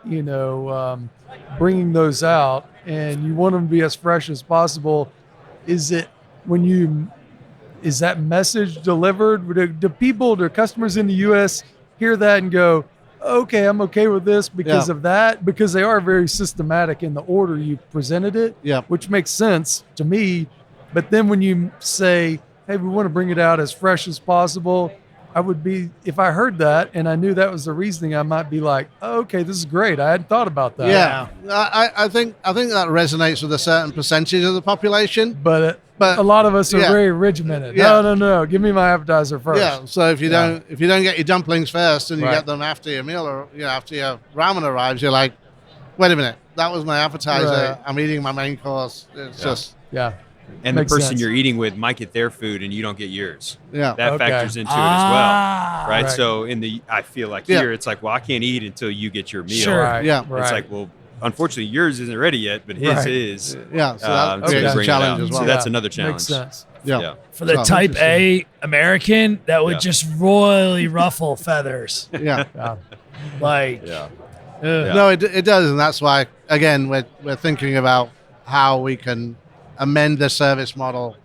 bringing those out and you want them to be as fresh as possible, is that message delivered? Do customers in the U.S. hear that and go, okay, I'm okay with this because of that? Because they are very systematic in the order you presented it, which makes sense to me. But then when you say, hey, we want to bring it out as fresh as possible, if I heard that and I knew that was the reasoning, I might be like, oh, okay, this is great. I hadn't thought about that. Yeah. I think that resonates with a certain percentage of the population. But a lot of us are very regimented. No. Give me my appetizer first. Yeah. So if you don't get your dumplings first and you get them after your meal, or after your ramen arrives, you're like, wait a minute, that was my appetizer. Right. I'm eating my main course. It's just And makes the person sense. you're eating with might get their food and you don't get yours. Yeah. That factors into it as well. Right? So I feel like here it's like, well, I can't eat until you get your meal. Sure. Right. Yeah. It's like, well, unfortunately yours isn't ready yet, but his is. Yeah. So that's a challenge as well. So that's another challenge. Makes sense. Yeah. For the type A American, that would just royally ruffle feathers. Yeah. Like, No, it does, and that's why again we're thinking about how we can amend the service model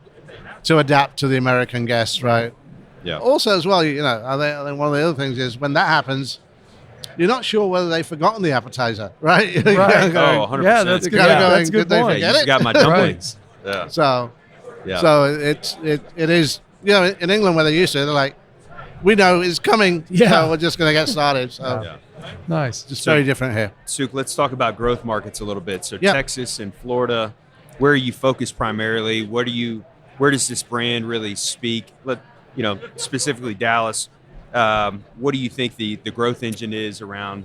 to adapt to the American guests, right? Yeah. Also, as well, I think one of the other things is when that happens, you're not sure whether they've forgotten the appetizer, right? Right. 100%. Yeah, that's good. That's a good they point. You forget just it? got my dumplings. Yeah. So it is, in England where they're used to it, they're like, we know it's coming, so we're just going to get started. So Nice. just very different here. Suk, let's talk about growth markets a little bit. So Texas and Florida, where are you focused primarily? Where does this brand really speak? Specifically Dallas. What do you think the growth engine is around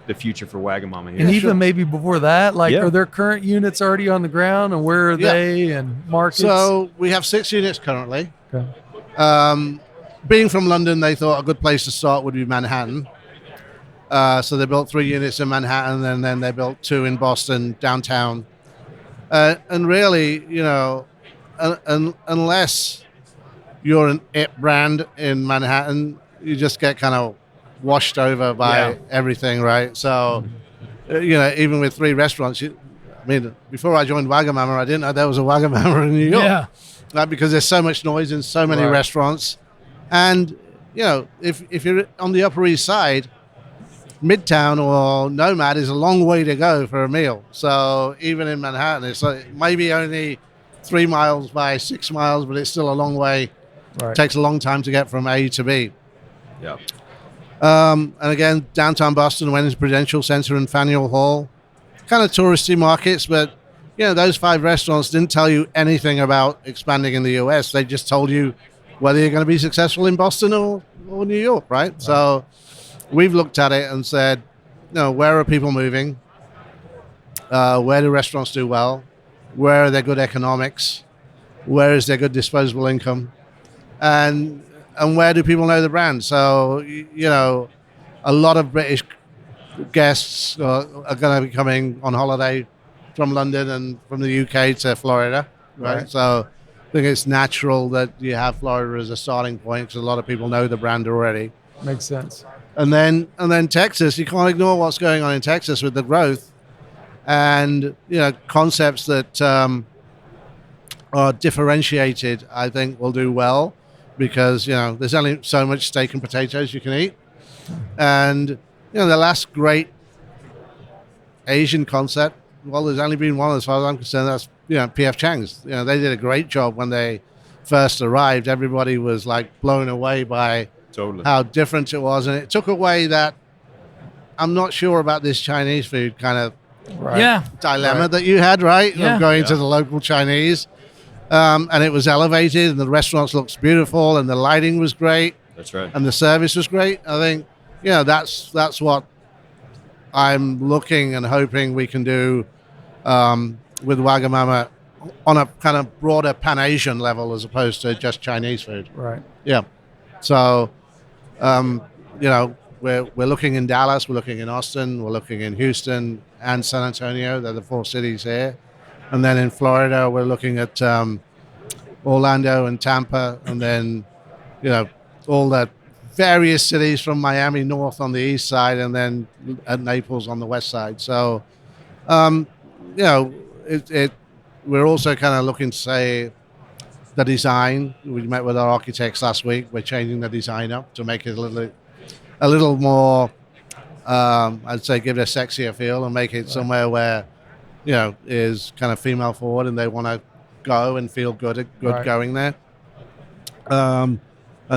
the future for Wagamama here? And even maybe before that, are there current units already on the ground, and where are they and markets? So we have 6 units currently. Okay. Being from London, they thought a good place to start would be Manhattan. So they built 3 units in Manhattan, and then they built 2 in Boston, downtown. And really, unless you're an it brand in Manhattan, you just get kind of washed over by everything, right? So, even with 3 restaurants, before I joined Wagamama, I didn't know there was a Wagamama in New York. Yeah. Right, because there's so much noise in so many restaurants. And, if you're on the Upper East Side, Midtown or Nomad is a long way to go for a meal. So even in Manhattan, it's like maybe only 3 miles by 6 miles, but it's still a long way. Right. It takes a long time to get from A to B. Yeah. And again, downtown Boston went into Prudential Center and Faneuil Hall. Kind of touristy markets, but those 5 restaurants didn't tell you anything about expanding in the US. They just told you whether you're going to be successful in Boston or New York, right? So we've looked at it and said, where are people moving? Where do restaurants do well? Where are there good economics? Where is there good disposable income? And where do people know the brand? So, a lot of British guests are going to be coming on holiday from London and from the UK to Florida, right? So I think it's natural that you have Florida as a starting point because a lot of people know the brand already. Makes sense. And then Texas, you can't ignore what's going on in Texas with the growth and concepts that are differentiated. I think will do well because there's only so much steak and potatoes you can eat, and the last great Asian concept. Well, there's only been one as far as I'm concerned. That's P.F. Chang's. They did a great job when they first arrived. Everybody was like blown away by how different it was, and it took away that I'm not sure about this Chinese food kind of dilemma that you had, right? Of going to the local Chinese, and it was elevated, and the restaurants looked beautiful, and the lighting was great. That's right. And the service was great. I think that's what I'm looking and hoping we can do with Wagamama on a kind of broader Pan-Asian level as opposed to just Chinese food. Right. Yeah. So, we're looking in Dallas, we're looking in Austin, we're looking in Houston and San Antonio. They're the 4 cities here. And then in Florida, we're looking at Orlando and Tampa, and then, all the various cities from Miami north on the east side, and then at Naples on the west side. So, we're also kind of looking to say the design. We met with our architects last week. We're changing the design up to make it a little more, I'd say, give it a sexier feel and make it somewhere where, is kind of female forward and they want to go and feel good going there. And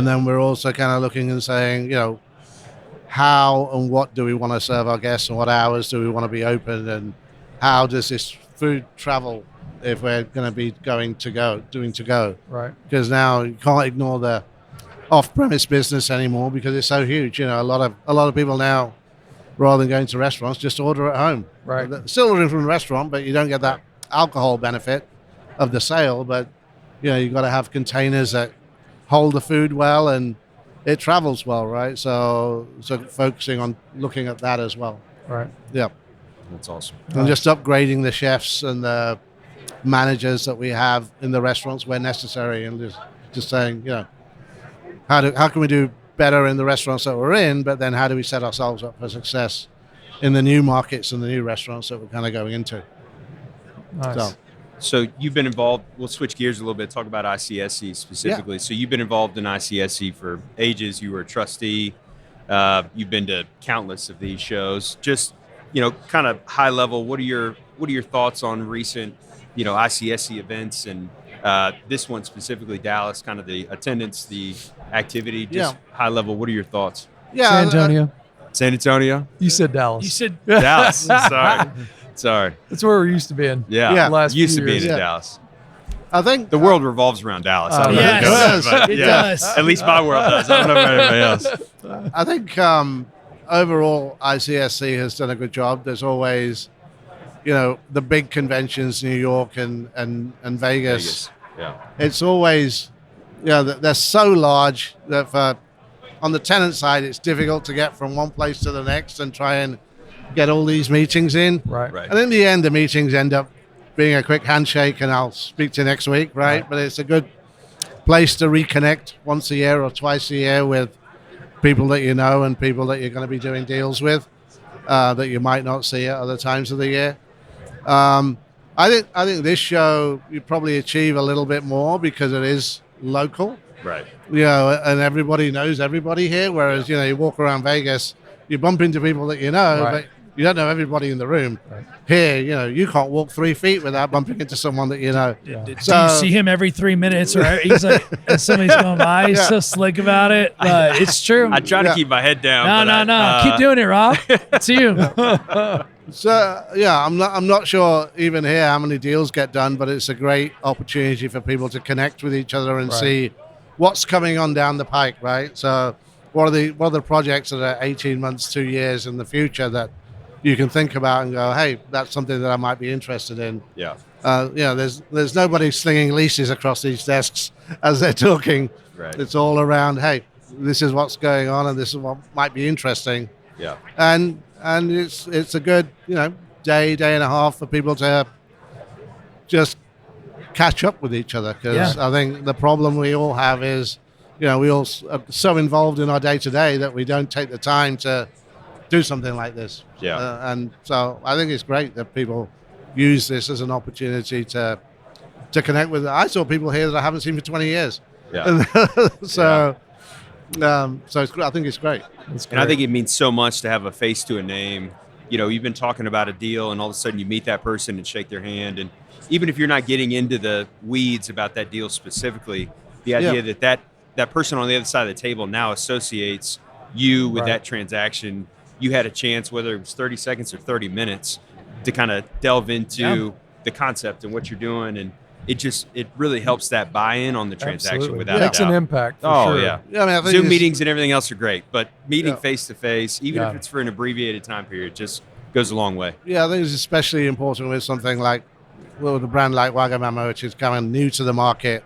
then we're also kind of looking and saying, how and what do we want to serve our guests and what hours do we want to be open and how does this food travel if we're going to be doing to go. Right. Because now you can't ignore the off-premise business anymore because it's so huge. A lot of people now, rather than going to restaurants, just order at home. Right. Still ordering from a restaurant, but you don't get that alcohol benefit of the sale. But you've got to have containers that hold the food well and it travels well, right? So focusing on looking at that as well. Right. Yeah. That's awesome. And just upgrading the chefs and the managers that we have in the restaurants where necessary, and just saying, how can we do better in the restaurants that we're in, but then how do we set ourselves up for success in the new markets and the new restaurants that we're kind of going into? Nice. So you've been involved, we'll switch gears a little bit, talk about ICSC specifically. Yeah. So you've been involved in ICSC for ages. You were a trustee. You've been to countless of these shows. Just, kind of high level, what are your thoughts on recent, ICSC events and this one specifically, Dallas, kind of the attendance, the activity, just high level, what are your thoughts? Yeah. San Antonio. San Antonio? You said Dallas. You said Dallas. Sorry. That's where we're used to being. Yeah. Last used to few being years. in Dallas. I think the world revolves around Dallas. I don't know yes, if it does, but it does. At least my world does. I don't know about anybody else. I think overall ICSC has done a good job. There's always, the big conventions, New York and Vegas. Yeah. It's always, they're so large that on the tenant side, it's difficult to get from one place to the next and try and get all these meetings in. Right. And in the end, the meetings end up being a quick handshake and I'll speak to you next week, right? But it's a good place to reconnect once a year or twice a year with people that you know and people that you're going to be doing deals with that you might not see at other times of the year. I think this show you probably achieve a little bit more because it is local. Right. And everybody knows everybody here, whereas, you walk around Vegas, you bump into people that you know, but you don't know everybody in the room. Right. Here, you can't walk 3 feet without bumping into someone that you know. Yeah. Do you see him every 3 minutes, or he's like, as somebody's going by, he's so slick about it. But it's true. I try to keep my head down. No. Keep doing it, Rob. It's you. So I'm not sure even here how many deals get done, but it's a great opportunity for people to connect with each other and see what's coming on down the pike, right? So what are the projects that are 18 months, 2 years in the future that you can think about and go, hey, that's something that I might be interested in. Yeah. There's nobody slinging leases across these desks as they're talking. Right. It's all around, hey, this is what's going on and this is what might be interesting. Yeah. And it's a good, day and a half for people to just catch up with each other, because I think the problem we all have is, we all are so involved in our day to day that we don't take the time to do something like this. Yeah. And so I think it's great that people use this as an opportunity to connect with. I saw people here that I haven't seen for 20 years. Yeah. So it's, I think it's great. And I think it means so much to have a face to a name. You've been talking about a deal and all of a sudden you meet that person and shake their hand. And even if you're not getting into the weeds about that deal specifically, the idea that person on the other side of the table now associates you with that transaction. You had a chance, whether it was 30 seconds or 30 minutes, to kind of delve into the concept and what you're doing. And it really helps that buy-in on the transaction. Absolutely. Without Makes a doubt. an impact. For Oh, sure. yeah. Yeah, I think Zoom meetings and everything else are great, but meeting Yeah. face-to-face, even if it's for an abbreviated time period, just goes a long way. Yeah, I think it's especially important with something like, with a brand like Wagamama, which is kind of new to the market.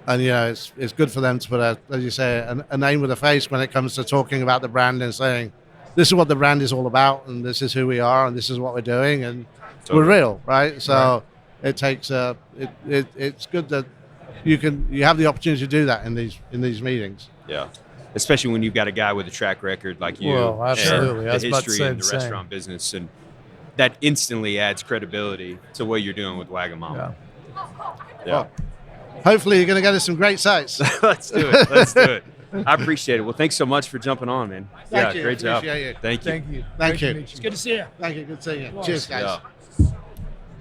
And, it's good for them to put, as you say, a name with a face when it comes to talking about the brand and saying, this is what the brand is all about, and this is who we are, and this is what we're doing, and we're real, right? So it takes it's good that you have the opportunity to do that in these meetings. Yeah. Especially when you've got a guy with a track record like you. Well, absolutely. And I was the about to history say in the the same. restaurant business. And that instantly adds credibility to what you're doing with Wagamama. Yeah. Well, hopefully you're going to get us some great sites. Let's do it. Let's do it. I appreciate it. Well, thanks so much for jumping on, man. Thank you. Great job. Appreciate you. Thank you. Thank you. Thank Great to you. meet It's good to see you. Thank you. Good seeing you. Cheers, guys. Yeah. Is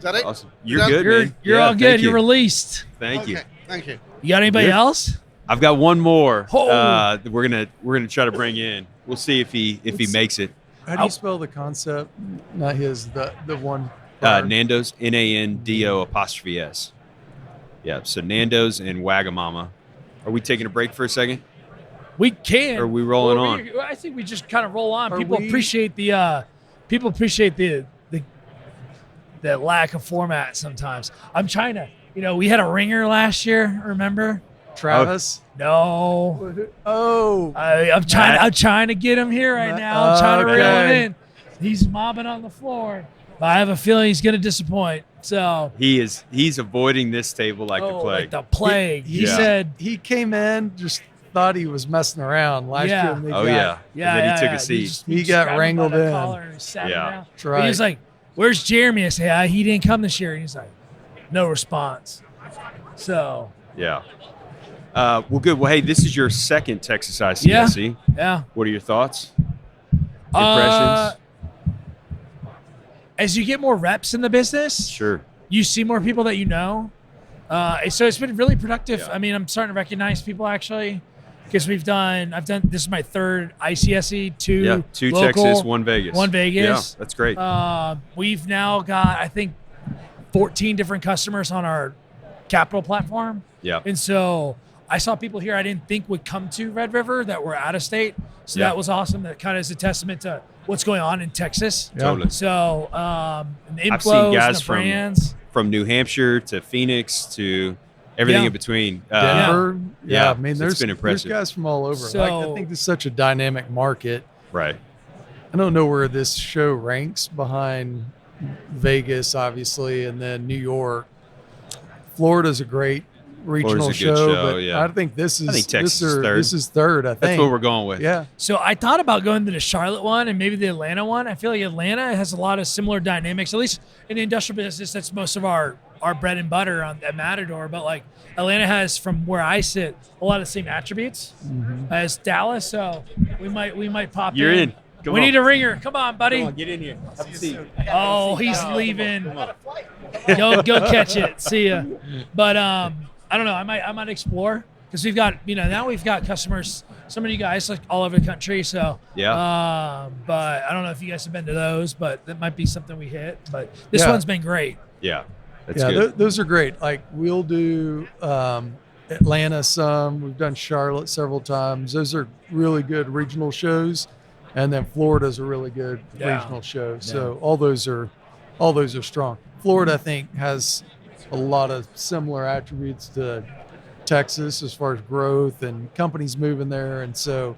that it? Awesome. You're Yeah. good, man. You're Yeah, all thank good. you. You're released. Thank you. Okay. Thank you. You got anybody Good. else? I've got one more. Oh. We're gonna try to bring in. We'll see if he makes it. How do you spell the concept? Not his, the one. prior. Nando's, Nando''S. Yeah. So Nando's and Wagamama. Are we taking a break for a second? We can. Or are we rolling Well, on? I think we just kind of roll on. Are People we- appreciate the lack of format sometimes. I'm trying to, we had a ringer last year, remember? Travis. No. Oh, I'm trying to get him here right now. I'm trying to reel him Okay. in. He's mobbing on the floor. But I have a feeling he's going to disappoint. So, He's avoiding this table like the plague. like the plague. He Yeah. said, he came in, just thought he was messing around last Yeah. year. And they Oh got- yeah. yeah, And then yeah, he took yeah. a seat. He just got grabbed him by wrangled the in. collar and sat him Yeah. down. That's But right. he was like, "Where's Jeremy?" I say, "He didn't come this year." And he's like, "No response." So, Yeah. Well, good. Well, hey, this is your second Texas ICSC. yeah. What are your thoughts? Impressions? As you get more reps in the business, Sure. you see more people that you know. So it's been really productive. Yeah. I mean, I'm starting to recognize people actually because I've done, this is my third ICSC, two local, Texas, one Vegas. one Vegas. Yeah, that's great. We've now got, I think, 14 different customers on our capital platform. Yeah. And so I saw people here I didn't think would come to Red River that were out of state. So Yeah. that was awesome. That kind of is a testament to what's going on in Texas. Yeah. Totally. So the inflows I've seen guys and the from brands. From New Hampshire to Phoenix to everything Yeah. in between. Denver. yeah, I mean, it's there's been there's impressive. guys from all over. So- I think this is such a dynamic market. Right. I don't know where this show ranks behind Vegas, obviously, and then New York. Florida's a great regional Florida's a good show, show, but yeah. I think this is think Texas is this third. This is third. I think That's what we're going with. Yeah, So I thought about going to the Charlotte one and maybe the Atlanta one. I feel like Atlanta has a lot of similar dynamics, at least in the industrial business. That's most of our bread and butter at Matador. But like Atlanta has, from where I sit, a lot of the same attributes as Dallas. So we might pop You're in. Come we on. need a ringer. Come on, buddy. Come on, get in here. Have a seat. Oh, he's leaving. Go catch it. See ya. But I don't know. I might explore because we've got now we've got customers. Some of you guys like all over the country. So Yeah. but I don't know if you guys have been to those, but that might be something we hit. But this Yeah. one's been great. Yeah. That's yeah, good. those are great. Like we'll do Atlanta some. We've done Charlotte several times. Those are really good regional shows, and then Florida's a really good regional show. So all those are strong. Florida, I think, has a lot of similar attributes to Texas as far as growth and companies moving there, and so,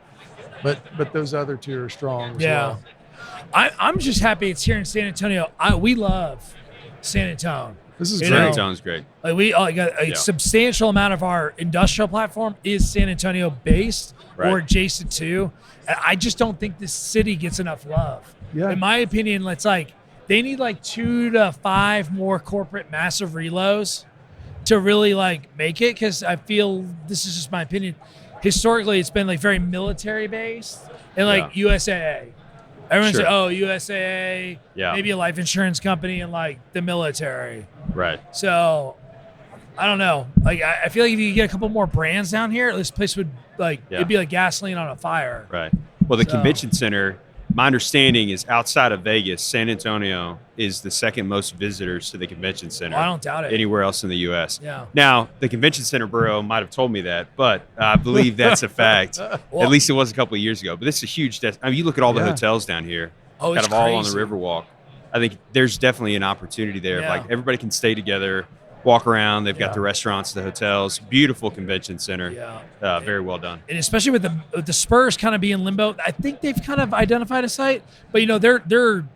but those other two are strong as well. I'm just happy it's here in San Antonio. We love San Antonio. This is San great. Antonio's great. Like we got a substantial amount of our industrial platform is San Antonio based or adjacent to. And I just don't think this city gets enough love. Yeah. In my opinion, it's like they need like 2 to 5 more corporate massive reloads to really like make it, because I feel, this is just my opinion, historically it's been like very military based and like USAA. Everyone's like, oh, USAA, maybe a life insurance company and like the military. Right. So I don't know. Like I feel like if you get a couple more brands down here, this place would like it'd be like gasoline on a fire. Right. Well, the convention center, my understanding is outside of Vegas, San Antonio is the second most visitors to the convention center. I don't doubt it. Anywhere else in the U.S. Yeah. Now, the convention center borough might have told me that, but I believe that's a fact. Well, at least it was a couple of years ago. But this is a huge. I mean, you look at all the hotels down here. Oh, kind it's of all on the crazy. Riverwalk. I think there's definitely an opportunity there. Like everybody can stay together, walk around. They've got the restaurants, the hotels. Beautiful convention center. Yeah. Very well done. And especially with the Spurs kind of being limbo, I think they've kind of identified a site. But, you know, they're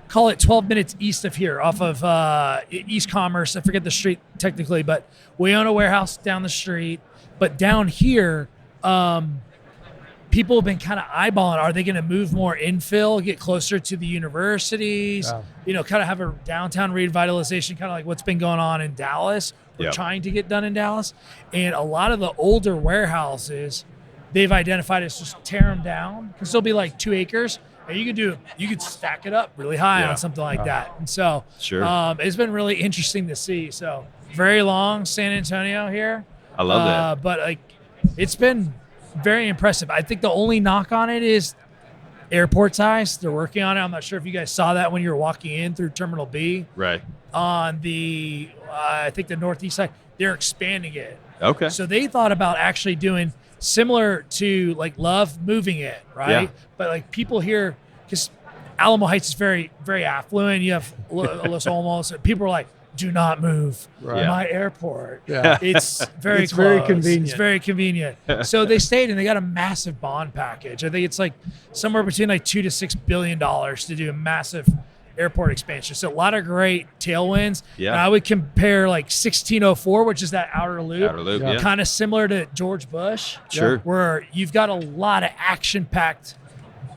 call it 12 minutes east of here, off of East Commerce. I forget the street technically, but we own a warehouse down the street. But down here, people have been kind of eyeballing, are they going to move more infill, get closer to the universities, you know, kind of have a downtown revitalization, kind of like what's been going on in Dallas. We're trying to get done in Dallas. And a lot of the older warehouses, they've identified as just tear them down, because they'll be like 2 acres. And you could stack it up really high on something like that. And so it's been really interesting to see. So very long San Antonio here. I love that. But like, it's been very impressive. I think the only knock on it is airport size. They're working on it. I'm not sure if you guys saw that when you were walking in through Terminal B. Right. On the, I think the northeast side, they're expanding it. Okay. So they thought about actually doing similar to like Love, moving it, right? Yeah. But like people here, because Alamo Heights is very, very affluent. You have Los Olmos. People are like, do not move my airport. Yeah. It's very It's close. very convenient. It's very convenient. So they stayed, and they got a massive bond package. I think it's like somewhere between like $2 to $6 billion to do a massive airport expansion. So a lot of great tailwinds. Yeah. And I would compare like 1604, which is that outer loop. Kind of similar to George Bush. Sure. Where you've got a lot of action-packed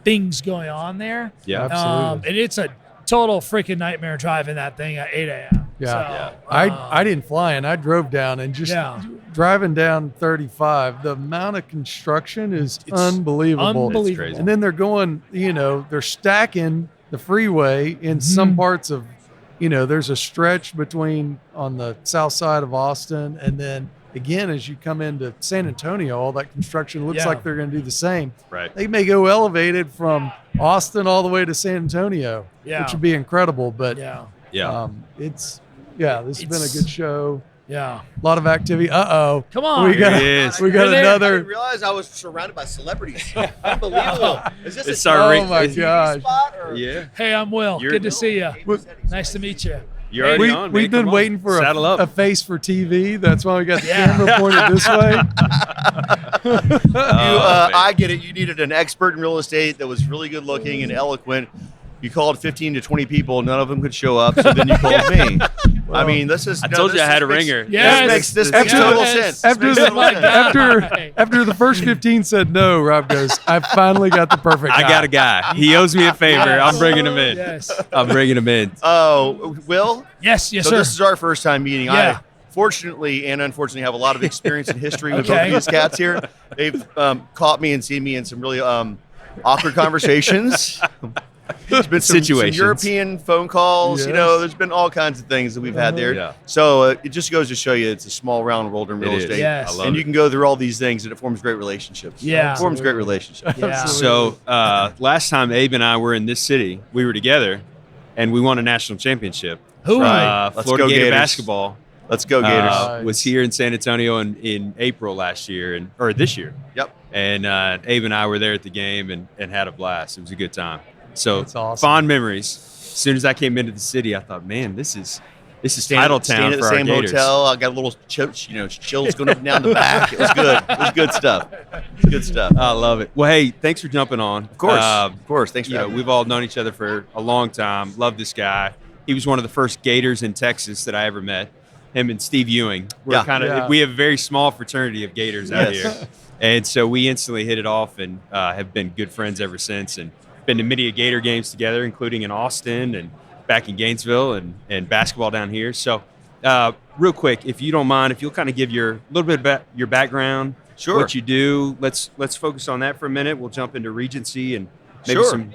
things going on there. Yeah. Absolutely. And it's a total freaking nightmare driving that thing at 8 a.m. Yeah. So, I didn't fly in. I drove down, and just driving down 35, the amount of construction is unbelievable. It's crazy. And then they're going, they're stacking the freeway in some parts of, there's a stretch between on the south side of Austin. And then again, as you come into San Antonio, all that construction looks like they're going to do the same. Right. They may go elevated from Austin all the way to San Antonio, which would be incredible. But this has been a good show. Yeah. A lot of activity. Uh-oh. Come on. We got I another. didn't realize I was surrounded by celebrities. Unbelievable. Is this It's a our Oh my TV gosh. spot? Or? Yeah. Hey, I'm Will. You're- Good to see you. We- Nice to meet you. You're already on, man. We've been Come on. waiting for Saddle up. a face for TV. That's why we got the camera pointed this way. I get it. You needed an expert in real estate that was really good looking and eloquent. You called 15 to 2020 people. None of them could show up. So then you called me. I mean, this is. I told you I had a ringer. Yes. This makes total sense. After This makes total sense. after the first 15 said no, Rob goes, I finally got the perfect guy. I got a guy. He owes me a favor. I'm bringing him in. Yes. I'm bringing him in. Oh, Will? Yes, So sir. this is our first time meeting. Yeah. I fortunately and unfortunately have a lot of experience and history with both Okay. of these cats here. They've caught me and seen me in some really awkward conversations. There's been some Situations. European phone calls. Yes. There's been all kinds of things that we've had there. Yeah. So it just goes to show you it's a small round world in real It is. estate. Yes. I love And it. you can go through all these things and it forms great relationships. Yeah. It forms great relationships. Yeah. So last time Abe and I were in this city, we were together, and we won a national championship. Who? Right. Let's Florida go Gator Gators. basketball. Let's go, Gators. Was here in San Antonio in April last year, or this year. Yep. And Abe and I were there at the game and had a blast. It was a good time. So That's awesome. fond memories. As soon as I came into the city, I thought, man, this is title town Staying at for the our same Gators. hotel. I got a little chills going up and down the back. It was good. It was good stuff. It's good stuff. I love it. Well, hey, thanks for jumping on. Of course. Thanks for having me. We've all known each other for a long time. Love this guy. He was one of the first Gators in Texas that I ever met. Him and Steve Ewing. We have a very small fraternity of Gators out here. And so we instantly hit it off and have been good friends ever since, and been to many Gator games together, including in Austin and back in Gainesville and basketball down here. So real quick, if you don't mind, if you'll kind of give a little bit about your background, Sure. what you do, let's focus on that for a minute. We'll jump into Regency and maybe some,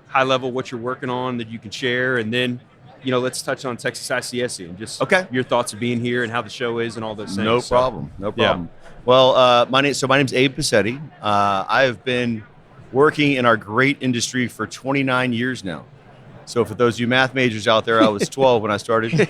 high level what you're working on that you can share. And then, let's touch on Texas ICSC and just your thoughts of being here and how the show is and all those things. No problem. Well, my name's Abe Passetti. I've been working in our great industry for 29 years now. So for those of you math majors out there, I was 12 when I started.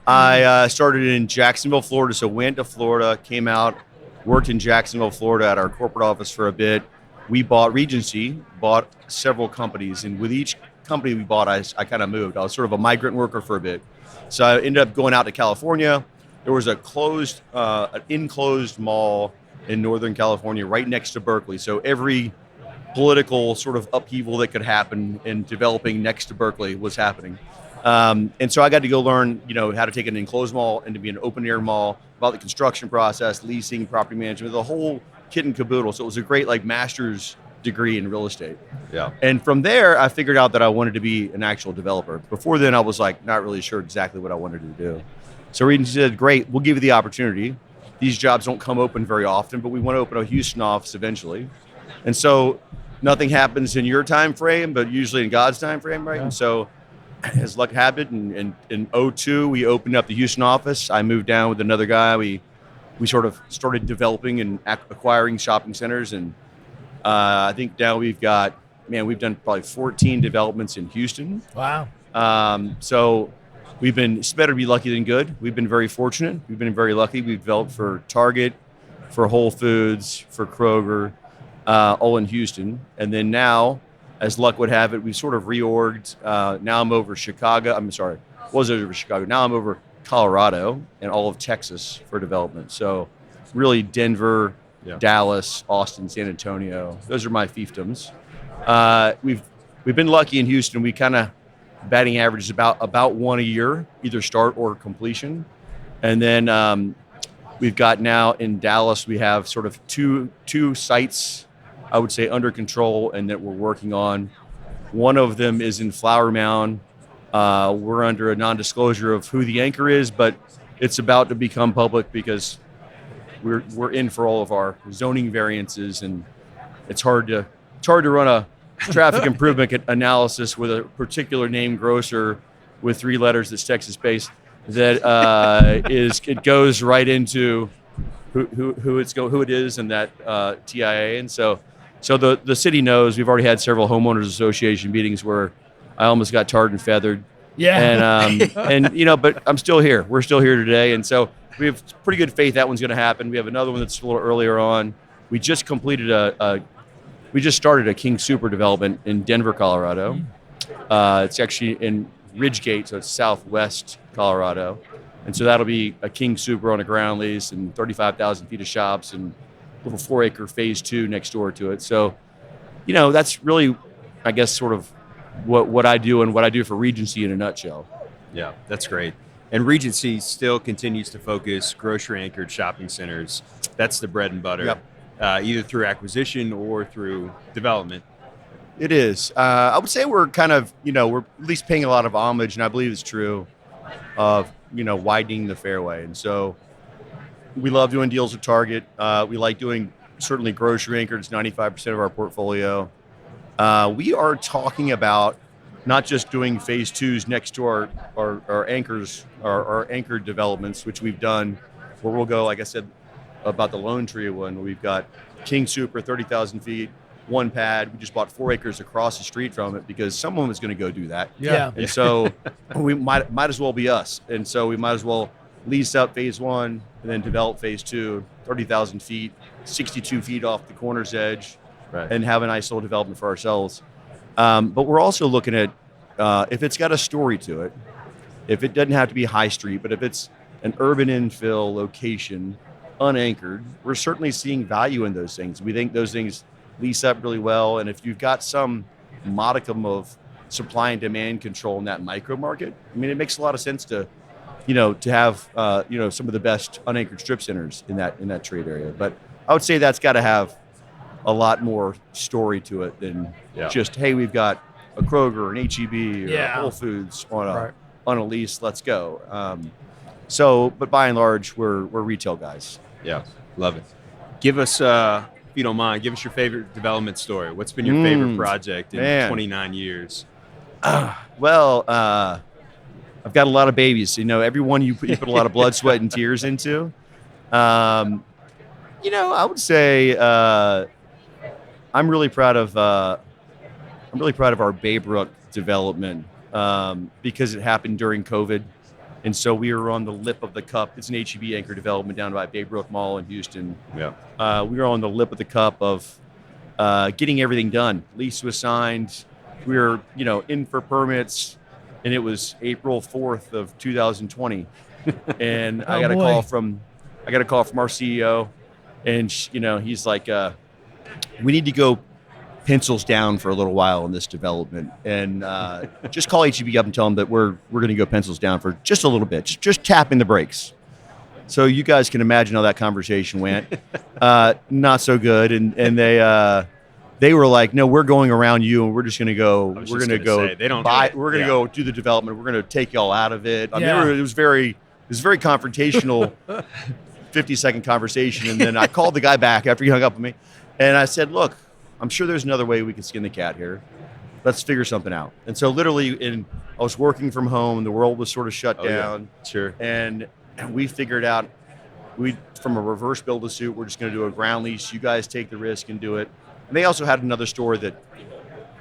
I started in Jacksonville, Florida. So went to Florida, came out, worked in Jacksonville, Florida at our corporate office for a bit. We bought Regency, bought several companies. And with each company we bought, I kind of moved. I was sort of a migrant worker for a bit. So I ended up going out to California. There was an enclosed mall in Northern California right next to Berkeley. So every political sort of upheaval that could happen in developing next to Berkeley was happening. And so I got to go learn, how to take an enclosed mall and to be an open air mall, about the construction process, leasing, property management, the whole kit and caboodle. So it was a great master's degree in real estate. Yeah. And from there, I figured out that I wanted to be an actual developer. Before then, I was not really sure exactly what I wanted to do. So Regency said, great, we'll give you the opportunity. These jobs don't come open very often, but we want to open a Houston office eventually. And so nothing happens in your time frame, but usually in God's time frame, right? Yeah. And so as luck happened, in 2002, we opened up the Houston office. I moved down with another guy. We sort of started developing and acquiring shopping centers. And I think now we've done probably 14 developments in Houston. Wow. So it's better to be lucky than good. We've been very fortunate. We've been very lucky. We've developed for Target, for Whole Foods, for Kroger, all in Houston. And then now, as luck would have it, we sort of reorged. Now I'm over Chicago. Was over Chicago. Now I'm over Colorado and all of Texas for development. So really Denver, Dallas, Austin, San Antonio. Those are my fiefdoms. We've been lucky in Houston. We kind of batting average is about one a year, either start or completion. And then we've got now in Dallas, we have sort of two sites, I would say, under control and that we're working on. One of them is in Flower Mound. We're under a non-disclosure of who the anchor is, but it's about to become public because we're in for all of our zoning variances, and it's hard to run a traffic improvement analysis with a particular name grocer with 3 letters that's Texas-based. That it goes right into who it is and that TIA, and so the city knows. We've already had several homeowners association meetings where I almost got tarred and feathered. Yeah. And but I'm still here. We're still here today, and so we have pretty good faith that one's going to happen. We have another one that's a little earlier on. We just completed we just started a King Super development in Denver, Colorado. It's actually in Ridgegate, so it's southwest Colorado. And so that'll be a King Super on a ground lease and 35,000 feet of shops and a little 4-acre phase 2 next door to it. So, that's really, I guess, sort of what I do and what I do for Regency in a nutshell. Yeah, that's great. And Regency still continues to focus grocery-anchored shopping centers. That's the bread and butter. Yep. Either through acquisition or through development. It is. I would say we're kind of, we're at least paying a lot of homage, and I believe it's true, of, widening the fairway. And so we love doing deals with Target. We like doing certainly grocery anchored. It's 95% of our portfolio. We are talking about not just doing phase 2s next to our anchors, our anchored developments, which we've done, where we'll go, like I said, about the Lone Tree one, where we've got King Super, 30,000 feet, one pad. We just bought 4 acres across the street from it because someone was going to go do that. Yeah. And so we might as well be us. And so we might as well lease up phase 1 and then develop phase 2, 30,000 feet, 62 feet off the corner's edge, and have a nice little development for ourselves. But we're also looking at if it's got a story to it, if it doesn't have to be high street, but if it's an urban infill location, unanchored, we're certainly seeing value in those things. We think those things lease up really well. And if you've got some modicum of supply and demand control in that micro market, I mean, it makes a lot of sense to have some of the best unanchored strip centers in that trade area. But I would say that's got to have a lot more story to it than just, hey, we've got a Kroger, an HEB, or a Whole Foods on a lease. Let's go. But by and large, we're retail guys. Yeah, love it. Give us, if you don't mind, give us your favorite development story. What's been your favorite project in 29 years? Well, I've got a lot of babies. Every one you put a lot of blood, sweat, and tears into. I would say I'm really proud of our Baybrook development because it happened during COVID. And so we were on the lip of the cup. It's an HEB anchor development down by Baybrook Mall in Houston. Yeah. We were on the lip of the cup of getting everything done. Lease was signed. We were, in for permits, and it was April 4th of 2020. And I got a call from our CEO, and he's like, we need to go pencils down for a little while in this development, and just call HEB up and tell them that we're going to go pencils down for just a little bit, just tapping the brakes. So you guys can imagine how that conversation went. Not so good, and they were like, no, we're going around you, and we're just going to go. We're going to go buy. We're going to go do the development. We're going to take y'all out of it. I mean, it was very confrontational. 50-second conversation, and then I called the guy back after he hung up with me, and I said, look, I'm sure there's another way we can skin the cat here. Let's figure something out. And so literally I was working from home. The world was sort of shut down. Yeah. Sure. And we figured out from a reverse build to suit, we're just going to do a ground lease. You guys take the risk and do it. And they also had another story that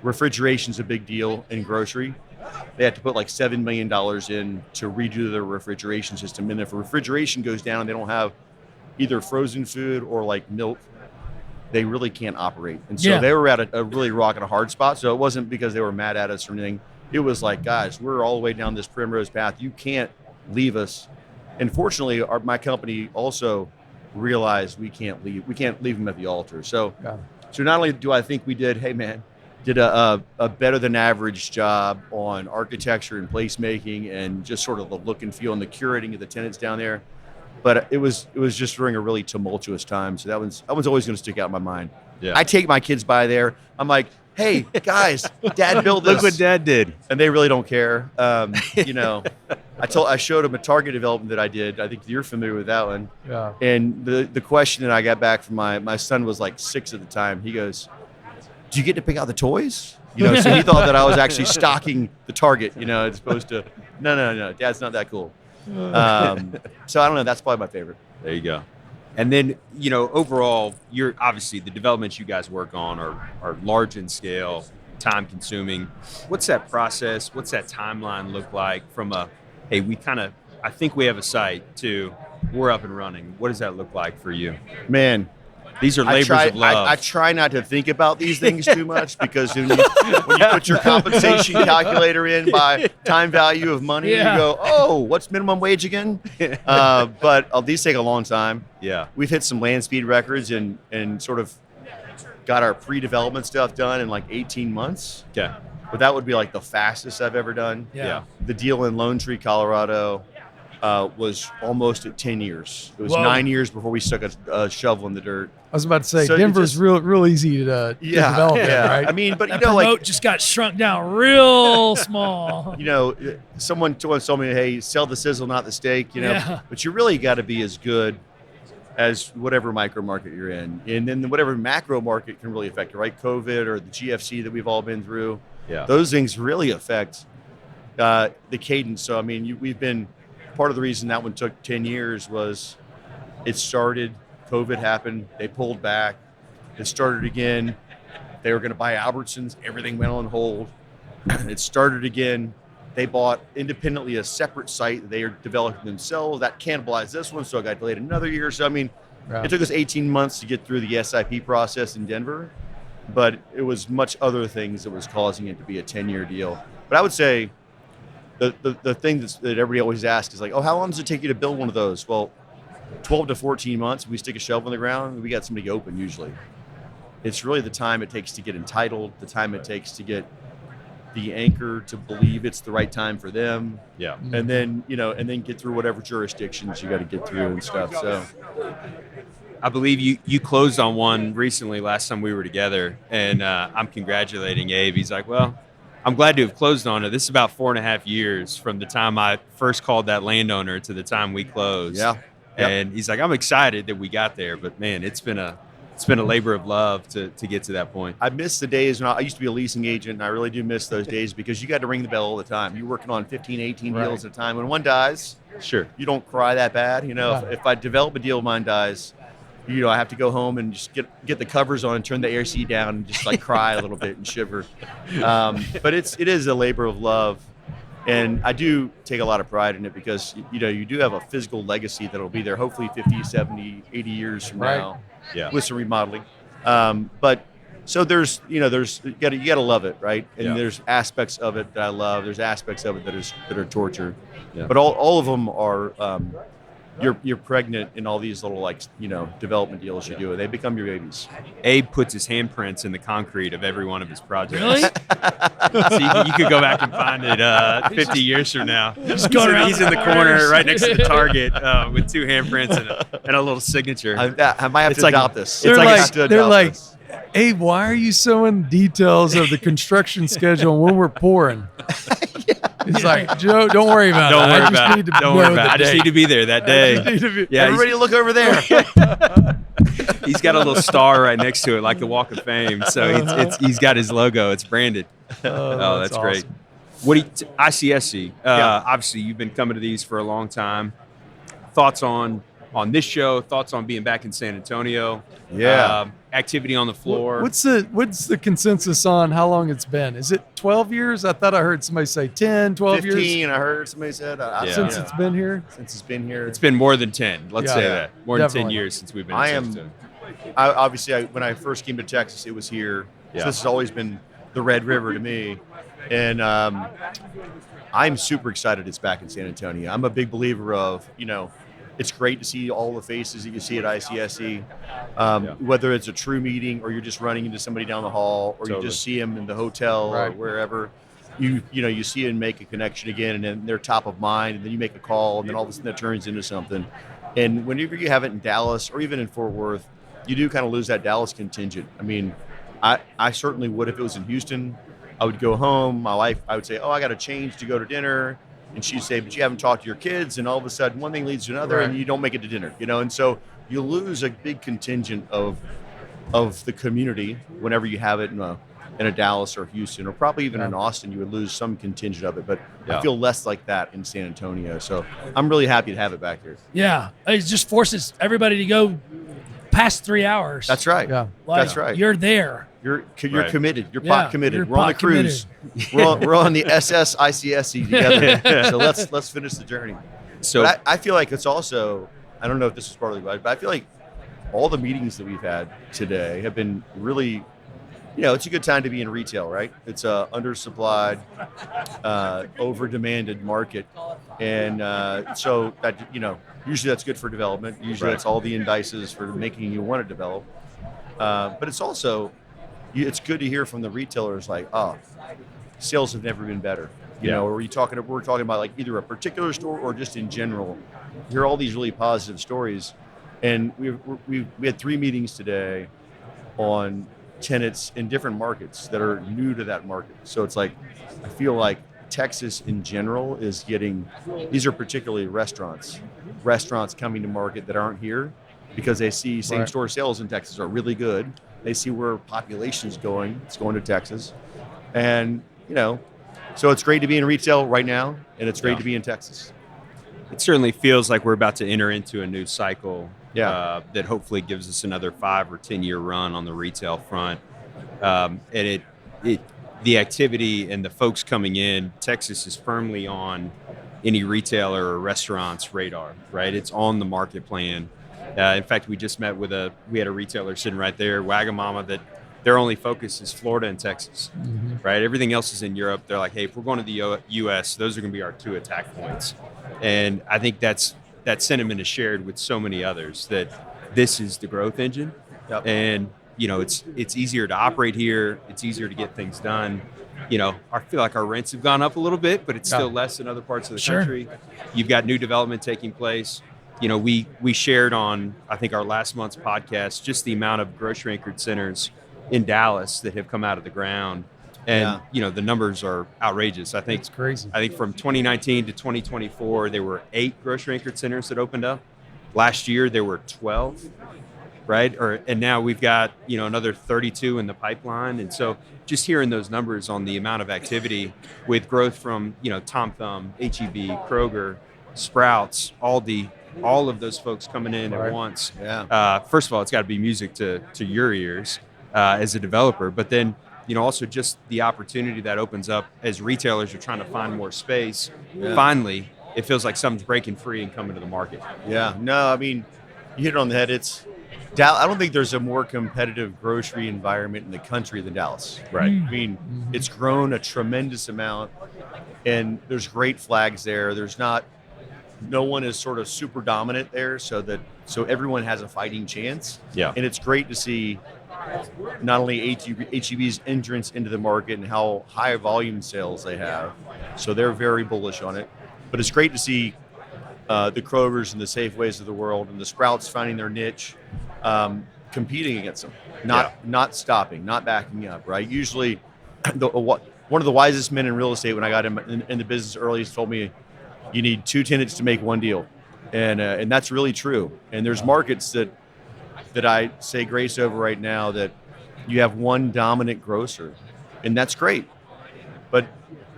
refrigeration's a big deal in grocery. They had to put like $7 million in to redo their refrigeration system. And if refrigeration goes down and they don't have either frozen food or like milk, they really can't operate. And so they were at a really rock and a hard spot. So it wasn't because they were mad at us or anything. It was like, guys, we're all the way down this primrose path. You can't leave us. And fortunately, my company also realized we can't leave them at the altar. So not only do I think we did a better than average job on architecture and placemaking and just sort of the look and feel and the curating of the tenants down there, but it was just during a really tumultuous time. So that one's always going to stick out in my mind. Yeah. I take my kids by there. I'm like, hey, guys, Dad built this. Look what Dad did. And they really don't care. I showed them a Target development that I did. I think you're familiar with that one. Yeah. And the question that I got back from my son was like 6 at the time. He goes, do you get to pick out the toys? So he thought that I was actually stocking the Target, as opposed to, no, Dad's not that cool. So I don't know. That's probably my favorite. There you go. And then, overall, you're obviously the developments you guys work on are large in scale, time consuming. What's that process? What's that timeline look like from hey, I think we have a site to we're up and running. What does that look like for you? Man, these are labors of love. I try not to think about these things too much because when you put your compensation calculator in by time value of money, you go, oh, what's minimum wage again? But these take a long time. Yeah. We've hit some land speed records and sort of got our pre-development stuff done in like 18 months. Okay. But that would be like the fastest I've ever done. Yeah. The deal in Lone Tree, Colorado, was almost at 10 years. It was 9 years before we stuck a shovel in the dirt. I was about to say, so Denver's real easy to develop in, right? I mean, but that promote just got shrunk down real small. Someone told me, hey, sell the sizzle, not the steak, but you really got to be as good as whatever micro market you're in. And then whatever macro market can really affect it, right? COVID or the GFC that we've all been through. Yeah. Those things really affect the cadence. So, I mean, we've been part of the reason that one took 10 years was it started, COVID happened, they pulled back, it started again, They were going to buy Albertsons. Everything went on hold. It started again. They bought independently a separate site that they are developing themselves. That cannibalized this one, so it got delayed another year. So, I mean, it took us 18 months to get through the SIP process in Denver, but it was much other things that was causing it to be a 10-year deal. But I would say the thing that everybody always asks is like, oh, how long does it take you to build one of those? Well, 12 to 14 months. We stick a shovel in the ground, we got somebody open usually. It's really the time it takes to get entitled, the time it takes to get the anchor to believe it's the right time for them. Yeah. And then, and then get through whatever jurisdictions you got to get through and stuff. So I believe you closed on one recently last time we were together, and I'm congratulating Abe. He's like, well, I'm glad to have closed on it. This is about 4.5 years from the time I first called that landowner to the time we closed. Yeah. Yep. And he's like, I'm excited that we got there, but man, it's been a labor of love to get to that point. I miss the days when I used to be a leasing agent, and I really do miss those days because you got to ring the bell all the time. You're working on 15, 18 deals at a time. When one dies, Sure. you don't cry that bad. If I develop a deal, mine dies, I have to go home and just get the covers on and turn the AC down and just like cry a little bit and shiver. But it is a labor of love. And I do take a lot of pride in it because, you do have a physical legacy that'll be there hopefully 50, 70, 80 years from now with some remodeling. But so there's you gotta love it, right? And there's aspects of it that I love. There's aspects of it that are torture. Yeah. But all of them are you're pregnant in all these little development deals you do. They become your babies. Abe puts his handprints in the concrete of every one of his projects. Really? So you could go back and find it 50 years from now. He's in the corner corners. right next to the target with 2 handprints and a little signature. I might have It's to like- adopt this. They're It's like, I have to they're adopt like, this. hey, why are you showing details of the construction schedule when we're pouring? It's like, Joe, don't worry about Don't it. worry I just about need it. to Don't know worry about it. the I just date. need to be there that day. Yeah, Everybody look over there. he's got a little star right next to it, like the Walk of Fame. So he's got his logo. It's branded. Oh, that's great. awesome. What do you, ICSC? Obviously, you've been coming to these for a long time. Thoughts on this show? Thoughts on being back in San Antonio? Yeah. Activity on the floor. What's the consensus on how long it's been? Is it 12 years? I thought I heard somebody say 10, 12 years 15, I heard somebody said. since it's been here. Since it's been here. It's been more than 10. Let's Yeah. say that. More than 10 Definitely. years since we've been I in am- San Antonio. Obviously, when I first came to Texas, it was here. Yeah. So this has always been the Red River to me. And I'm super excited it's back in San Antonio. I'm a big believer of, it's great to see all the faces that you see at ICSC, whether it's a true meeting or you're just running into somebody down the hall or you just see them in the hotel or wherever. You see and make a connection again, and then they're top of mind, and then you make a call, and then all of a sudden that turns into something. And whenever you have it in Dallas or even in Fort Worth, you do kind of lose that Dallas contingent. I mean, I certainly would if it was in Houston. I would go home. My wife, I would say, oh, I got to change to go to dinner. And she'd say, but you haven't talked to your kids. And all of a sudden, one thing leads to another, and you don't make it to dinner. And so you lose a big contingent of the community whenever you have it in a Dallas or Houston, or probably even in Austin. You would lose some contingent of it. But I feel less like that in San Antonio. So I'm really happy to have it back here. Yeah, it just forces everybody to go past 3 hours. That's right. Yeah. Like, That's right. You're there. You're Right. committed. You're Yeah, pot committed. you're We're on the pot cruise. We're on the SS ICSC together. So let's finish the journey. So But I feel like it's also, I don't know if this is part of the, but I feel like all the meetings that we've had today have been really, it's a good time to be in retail, right? It's a undersupplied, over-demanded market. And so that, usually that's good for development. Usually that's all the indices for making you want to develop. But it's also, it's good to hear from the retailers like, sales have never been better. Or we're talking about like either a particular store or just in general. You hear all these really positive stories. And we had 3 meetings today on tenants in different markets that are new to that market. So it's like, I feel like Texas in general is getting, these are particularly restaurants coming to market that aren't here because they see same store sales in Texas are really good. They see where population is going. It's going to Texas. And, so it's great to be in retail right now, and it's great to be in Texas. it certainly feels like we're about to enter into a new cycle that hopefully gives us another 5 or 10 year run on the retail front. And the activity and the folks coming in, Texas is firmly on any retailer or restaurant's radar, right? It's on the market plan. In fact, we just met with we had a retailer sitting right there, Wagamama, that their only focus is Florida and Texas, right? Everything else is in Europe. They're like, hey, if we're going to the U.S., those are going to be our 2 attack points. And I think that sentiment is shared with so many others, that this is the growth engine. Yep. And, it's easier to operate here. It's easier to get things done. I feel like our rents have gone up a little bit, but it's still less than other parts of the country. You've got new development taking place. We shared on, I think, our last month's podcast, just the amount of grocery anchored centers in Dallas that have come out of the ground. And, the numbers are outrageous. I think It's crazy. I think from 2019 to 2024, there were 8 grocery anchored centers that opened up. Last year, there were 12, right? And now we've got, another 32 in the pipeline. And so just hearing those numbers on the amount of activity with growth from, Tom Thumb, H-E-B, Kroger, Sprouts, Aldi, all of those folks coming in at once. Yeah. First of all, it's got to be music to your ears as a developer, but then also just the opportunity that opens up as retailers are trying to find more space. Finally, it feels like something's breaking free and coming to the market. Yeah. No, I mean, you hit it on the head. I don't think there's a more competitive grocery environment in the country than Dallas. Right. I mean, it's grown a tremendous amount, and there's great flags there. No one is sort of super dominant there, so everyone has a fighting chance. Yeah. And it's great to see not only H-E-B's entrance into the market and how high volume sales they have, so they're very bullish on it. But it's great to see the Krogers and the Safeways of the world and the Sprouts finding their niche, competing against them, not stopping, not backing up. Right? Usually, one of the wisest men in real estate when I got in the business early told me, you need 2 tenants to make 1 deal, and that's really true. And there's markets that I say grace over right now that you have 1 dominant grocer, and that's great. But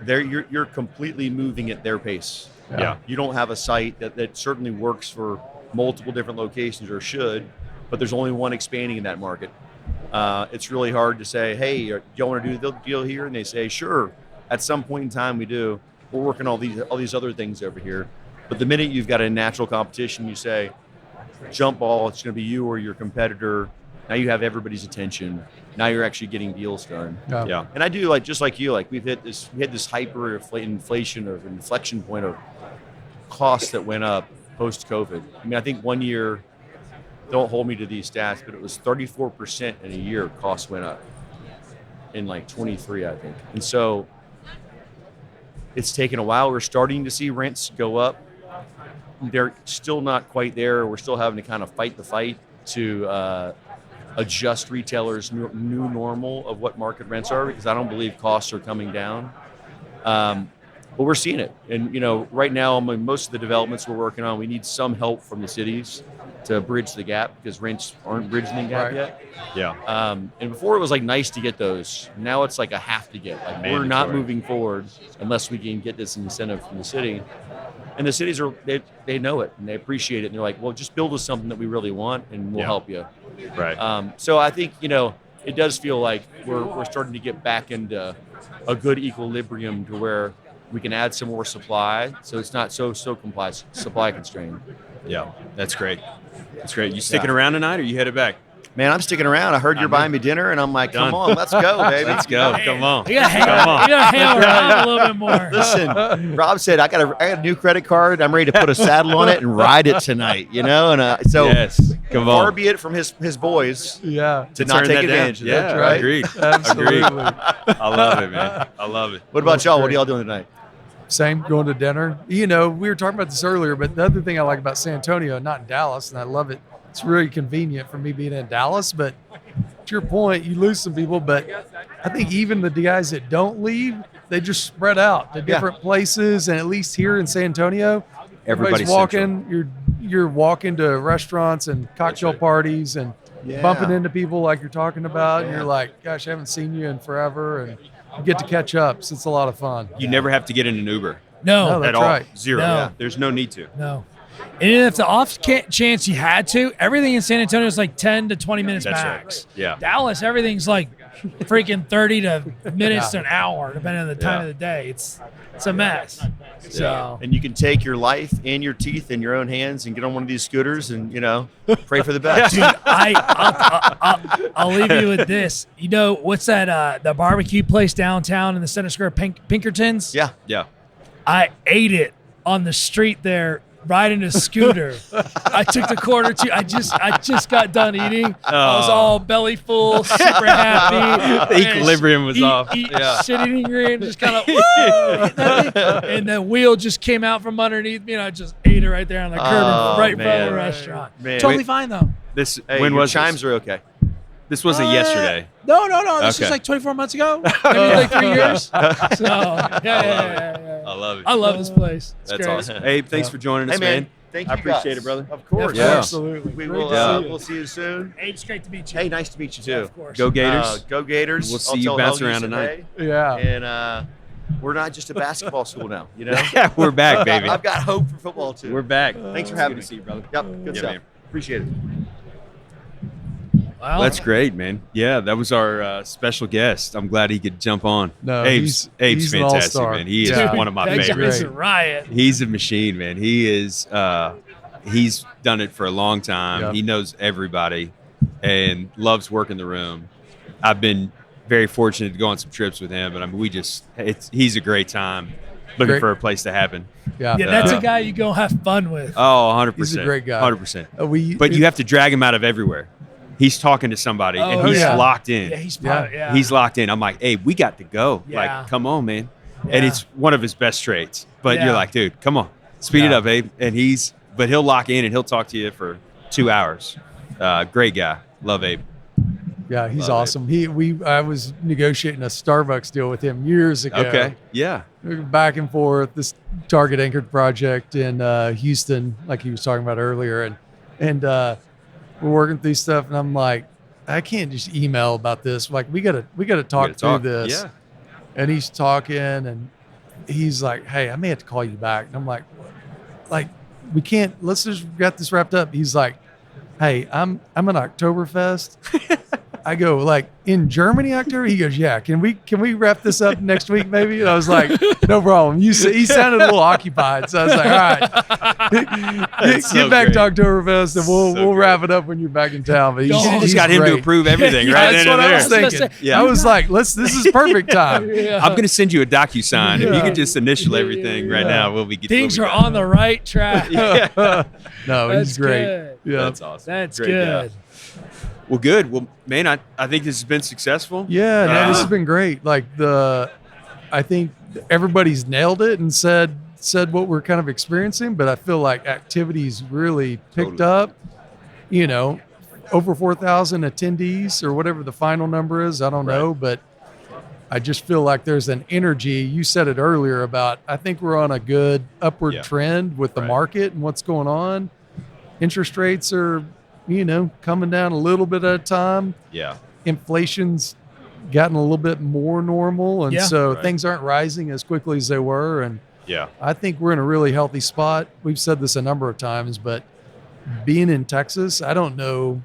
you're completely moving at their pace. Yeah. You don't have a site that certainly works for multiple different locations, or should, but there's only 1 expanding in that market. It's really hard to say, hey, do you want to do the deal here? And they say, sure. At some point in time, we do. We're working all these other things over here. But the minute you've got a natural competition, you say, jump ball, it's going to be you or your competitor. Now you have everybody's attention. Now you're actually getting deals done. Yeah. And I do, just like you, we had this hyper inflation of inflection point of costs that went up post COVID. I mean, I think 1 year, don't hold me to these stats, but it was 34% in a year costs went up in 23, I think. And so it's taken a while. We're starting to see rents go up. They're still not quite there. We're still having to kind of fight the fight to adjust retailers' new normal of what market rents are, because I don't believe costs are coming down. But we're seeing it. And, right now, most of the developments we're working on, we need some help from the cities to bridge the gap, because rents aren't bridging the gap yet. Yeah. And before it was nice to get those. Now it's a have to get. We're not moving forward unless we can get this incentive from the city. And the cities they know it and they appreciate it. And they're like, well, just build us something that we really want and we'll help you. Right. So I think, it does feel like we're starting to get back into a good equilibrium to where we can add some more supply, so it's not so supply constrained. Yeah, that's great. That's great. You sticking around tonight, or you headed back? Man, I'm sticking around. I heard you're buying me dinner, and I'm like, come on, let's go, baby. Let's go. Come on. You gotta hang around a little bit more. Listen, Rob said I got a new credit card. I'm ready to put a saddle on it and ride it tonight. And so yes, come far on. be it from his boys Yeah. to not Turn take that advantage down. of that. Yeah, Right? agreed. Absolutely. I love it, man. I love it. What about y'all? What are y'all doing tonight? Same, going to dinner. We were talking about this earlier, but the other thing I like about San Antonio, not in Dallas, and I love it, it's really convenient for me being in Dallas, but to your point, you lose some people, but I think even the guys that don't leave, they just spread out to different places, and at least here in San Antonio, everybody's walking. You're walking to restaurants and cocktail parties and bumping into people like you're talking about, and you're like, gosh, I haven't seen you in forever, and you get to catch up, so it's a lot of fun. You never have to get in an Uber No, that's at all. right. Zero. No. Yeah. There's no need to. no. And if the off chance you had to, everything in San Antonio is 10 to 20 minutes That's max. right. Yeah. Dallas, everything's freaking 30 to minutes to an hour, depending on the time of the day. It's a mess. So And you can take your life and your teeth in your own hands and get on one of these scooters and, pray for the best. dude, I'll leave you with this. You know, what's that, the barbecue place downtown in the center square, Pinkertons? Yeah. Yeah. I ate it on the street there, riding a scooter. I took the quarter too. I just got done eating. I was all belly full, super happy. The equilibrium was off. Shit eating green, just kind of, and the wheel just came out from underneath me, and I just ate it right there on the curb, right in front of the restaurant. Man. Totally fine though. Hey, When your was chimes this? are okay. This wasn't yesterday. No. This Okay. was like 24 months ago. Maybe like 3 years. So yeah. I love it. I love this place. It's That's great. awesome. Abe, thanks for joining us, Hey, man. man. Thank you I appreciate guys. it, brother. Of course. Yeah. Absolutely. We Great will. to see you. We'll see you soon. Hey, it's great to meet you. Hey, nice to meet you too. Of course. Go Gators. Go Gators. We'll see I'll you tell bounce Helgi around say tonight. hey. Yeah. And we're not just a basketball school now. Yeah, we're back, baby. I've got hope for football too. We're back. Thanks for It's having good me. to see you, brother. Yep. Good Yeah, stuff. man. Appreciate it. Well, That's great, man. Yeah, that was our special guest. I'm glad he could jump on. No, Abe's he's an fantastic, all-star. man. He is Yeah. one of my that guy's favorites. a riot. He's a machine, man. He is. He's done it for a long time. Yep. He knows everybody and loves working the room. I've been very fortunate to go on some trips with him, but I mean, he's a great time. Looking Great. for a place to happen. Yeah. Yeah, that's a guy you gonna have fun with. Oh, 100%. He's a great guy. 100%. We, But you have to drag him out of everywhere. He's talking to somebody, and Oh, he's yeah. locked in. Yeah, he's probably, yeah. He's locked in. I'm like, hey, we got to go. Yeah. Like, come on, man. And Yeah. it's one of his best traits. But Yeah. you're like, dude, come on, speed it Yeah. up, Abe. And but he'll lock in and he'll talk to you for 2 hours. Great guy. Love Abe. Yeah, he's Love it. awesome. I was negotiating a Starbucks deal with him years ago. Okay. Yeah. Back and forth, this Target anchored project in Houston, like he was talking about earlier, and we're working through stuff, and I'm like, I can't just email about this. Like, we gotta talk through this. Yeah. And he's talking, and he's like, hey, I may have to call you back. And I'm like, we can't. Let's just get this wrapped up. He's like, hey, I'm an Oktoberfest. I go, like, in Germany, October? He goes, yeah. Can we wrap this up next week, maybe? And I was like, no problem. He sounded a little occupied, so I was like, all right, so get back great. to Oktoberfest, and we'll So wrap it up when you're back in town. But You he's, should have he's just got him to great. approve everything Yeah, right That's then what and I was there. thinking. Yeah. I was like, this is perfect time. Yeah. I'm going to send you a DocuSign. If you Yeah. could just initial everything right Yeah. now, Things we'll are be on the right track. Yeah. No, That's he's great. good. Yeah. That's awesome. That's Great guy. good. Well, good. Well, man, I think this has been successful. Yeah, no, this Uh, has been great. Like I think everybody's nailed it and said what we're kind of experiencing, but I feel like activities really picked Totally. up. You know, over 4,000 attendees or whatever the final number is. I don't know, but I just feel like there's an energy. You said it earlier about, I think we're on a good upward Yeah. trend with the Right. market and what's going on. Interest rates are, coming down a little bit at a time. Yeah. Inflation's gotten a little bit more normal, and Yeah. so Right. things aren't rising as quickly as they were. And Yeah. I think we're in a really healthy spot. We've said this a number of times, but being in Texas, I don't know.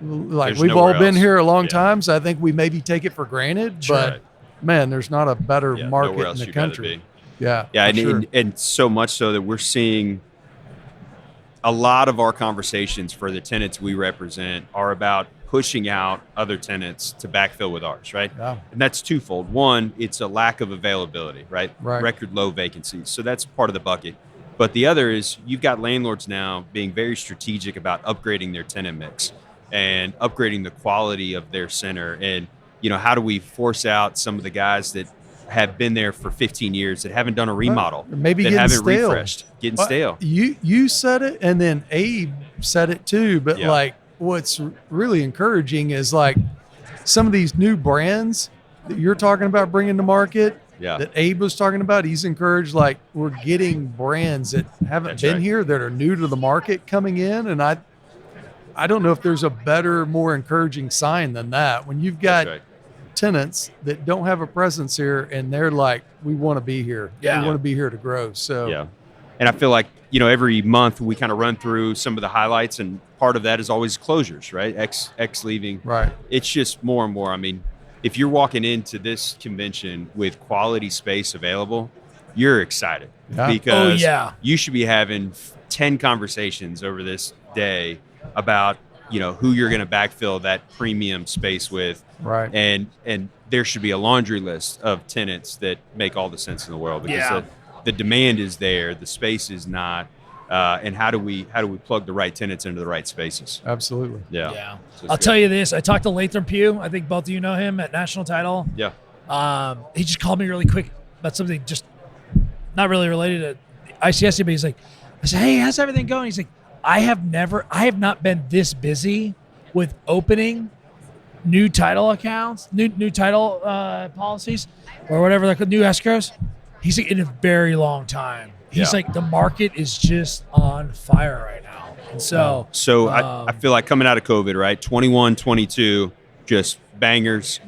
Like, There's we've all nowhere been else. here a long Yeah. time, so I think we maybe take it for granted. But Right. man, there's not a better Yeah, market nowhere in else the you'd rather country. be. Yeah, Yeah, for sure. and so much so that we're seeing a lot of our conversations for the tenants we represent are about pushing out other tenants to backfill with ours, right? Yeah. And that's twofold. One, it's a lack of availability, right? Right. Record low vacancies. So that's part of the bucket. But the other is you've got landlords now being very strategic about upgrading their tenant mix and upgrading the quality of their center. And, how do we force out some of the guys that have been there for 15 years that haven't done a remodel, Or maybe that getting haven't stale. refreshed, getting Well, stale. You said it, and then Abe said it too. But Yeah. like, what's really encouraging is like some of these new brands that you're talking about bringing to market. Yeah. That Abe was talking about. He's encouraged, like, we're getting brands that haven't That's been right. here, that are new to the market coming in, and I don't know if there's a better, more encouraging sign than that. When you've got That's right. tenants that don't have a presence here, and they're like, we want to be here. Yeah. We want to be here to grow. So Yeah. And I feel like, every month we kind of run through some of the highlights, and part of that is always closures, right? X leaving. Right. It's just more and more. I mean, if you're walking into this convention with quality space available, you're excited because you should be having 10 conversations over this day about, who you're going to backfill that premium space with. Right. And there should be a laundry list of tenants that make all the sense in the world, because the demand is there, the space is not. And how do we plug the right tenants into the right spaces? Absolutely. Yeah. I'll tell you this. I talked to Latham Pugh. I think both of you know him at National Title. Yeah. He just called me really quick about something just not really related to ICSC, but he's like, I said, hey, how's everything going? He's like, I have not been this busy with opening new title accounts, new title policies, or whatever, like new escrows. He's like, in a very long time. He's like, the market is just on fire right now. And so I feel like coming out of COVID, right? 21, 22, just bangers.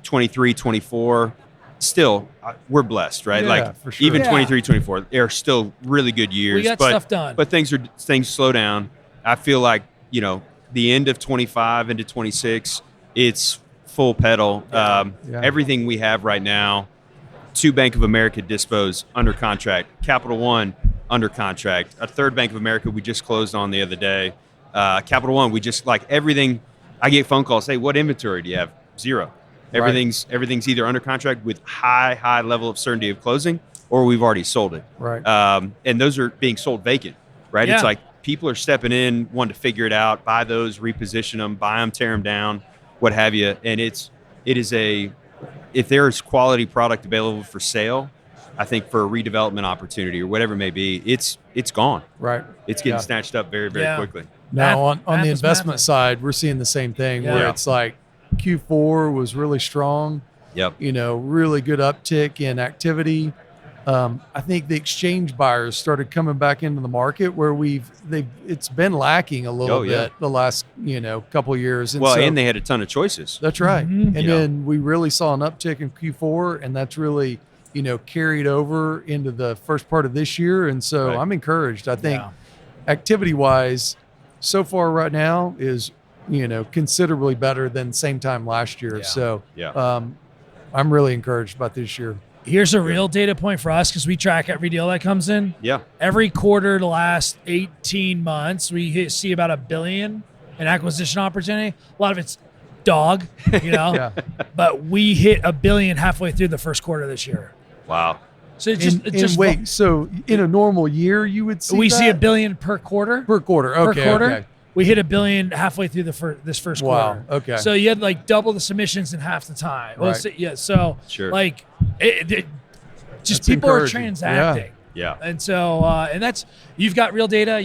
23, 24, still we're blessed, right? Yeah, for sure. Even 23, 24, they're still really good years. We got stuff done. But things slow down. I feel like, the end of 25 into 26, it's full pedal. Everything we have right now, 2 Bank of America dispos under contract, Capital One under contract, a 3rd Bank of America we just closed on the other day. Capital One, we just everything. I get phone calls, hey, what inventory do you have? 0. Everything's either under contract with high level of certainty of closing, or we've already sold it. Right. And those are being sold vacant, right? Yeah. It's like people are stepping in, wanting to figure it out, buy those, reposition them, buy them, tear them down, what have you. And if there is quality product available for sale, I think for a redevelopment opportunity or whatever it may be, it's gone. Right. It's getting snatched up very, very quickly. Now, on math the is investment math. side, we're seeing the same thing where it's like Q4 was really strong. Yep. Really good uptick in activity. I think the exchange buyers started coming back into the market where it's been lacking a little bit the last couple of years. And and they had a ton of choices. That's right. Mm-hmm. And then we really saw an uptick in Q4, and that's really carried over into the first part of this year. And so I'm encouraged. I think activity wise, so far right now is considerably better than same time last year. So I'm really encouraged about this year. Here's a real data point for us, because we track every deal that comes in. Yeah. Every quarter the last 18 months, we see about $1 billion in acquisition opportunity. A lot of it's dog, but we hit $1 billion halfway through the first quarter this year. Wow. So so in a normal year, you would see see $1 billion per quarter. Per quarter. Okay. Per quarter. Okay. We hit $1 billion halfway through this first quarter. Wow. Okay. So you had double the submissions in half the time. Right. So That's people are encouraging. transacting. Yeah. And so and that's you've got real data.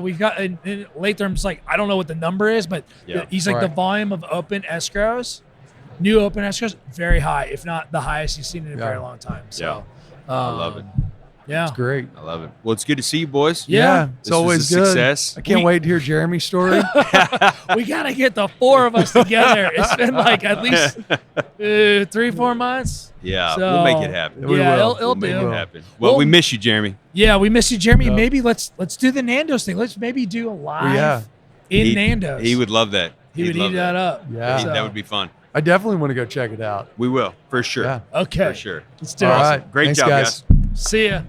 We've got and Latham's like, I don't know what the number is, but he's like the volume of open escrows, new open escrows, very high, if not the highest he's seen in a very long time. So I love it. Yeah. It's great. I love it. Well, it's good to see you boys. Yeah. It's always a good. Success. I can't wait to hear Jeremy's story. We got to get the 4 of us together. It's been at least 3-4 months. Yeah, So, we'll make it happen. It'll Make do. it happen. Well, we miss you, Jeremy. Yeah, we miss you, Jeremy. Yeah. Maybe let's do the Nando's thing. Let's maybe do a live in Nando's. He would love that. He would eat that up. Yeah. So, That would be fun. I definitely want to go check it out. We will, for sure. Yeah. okay. For sure. Let's do All it. right. Great Thanks, job, guys. guys. See ya.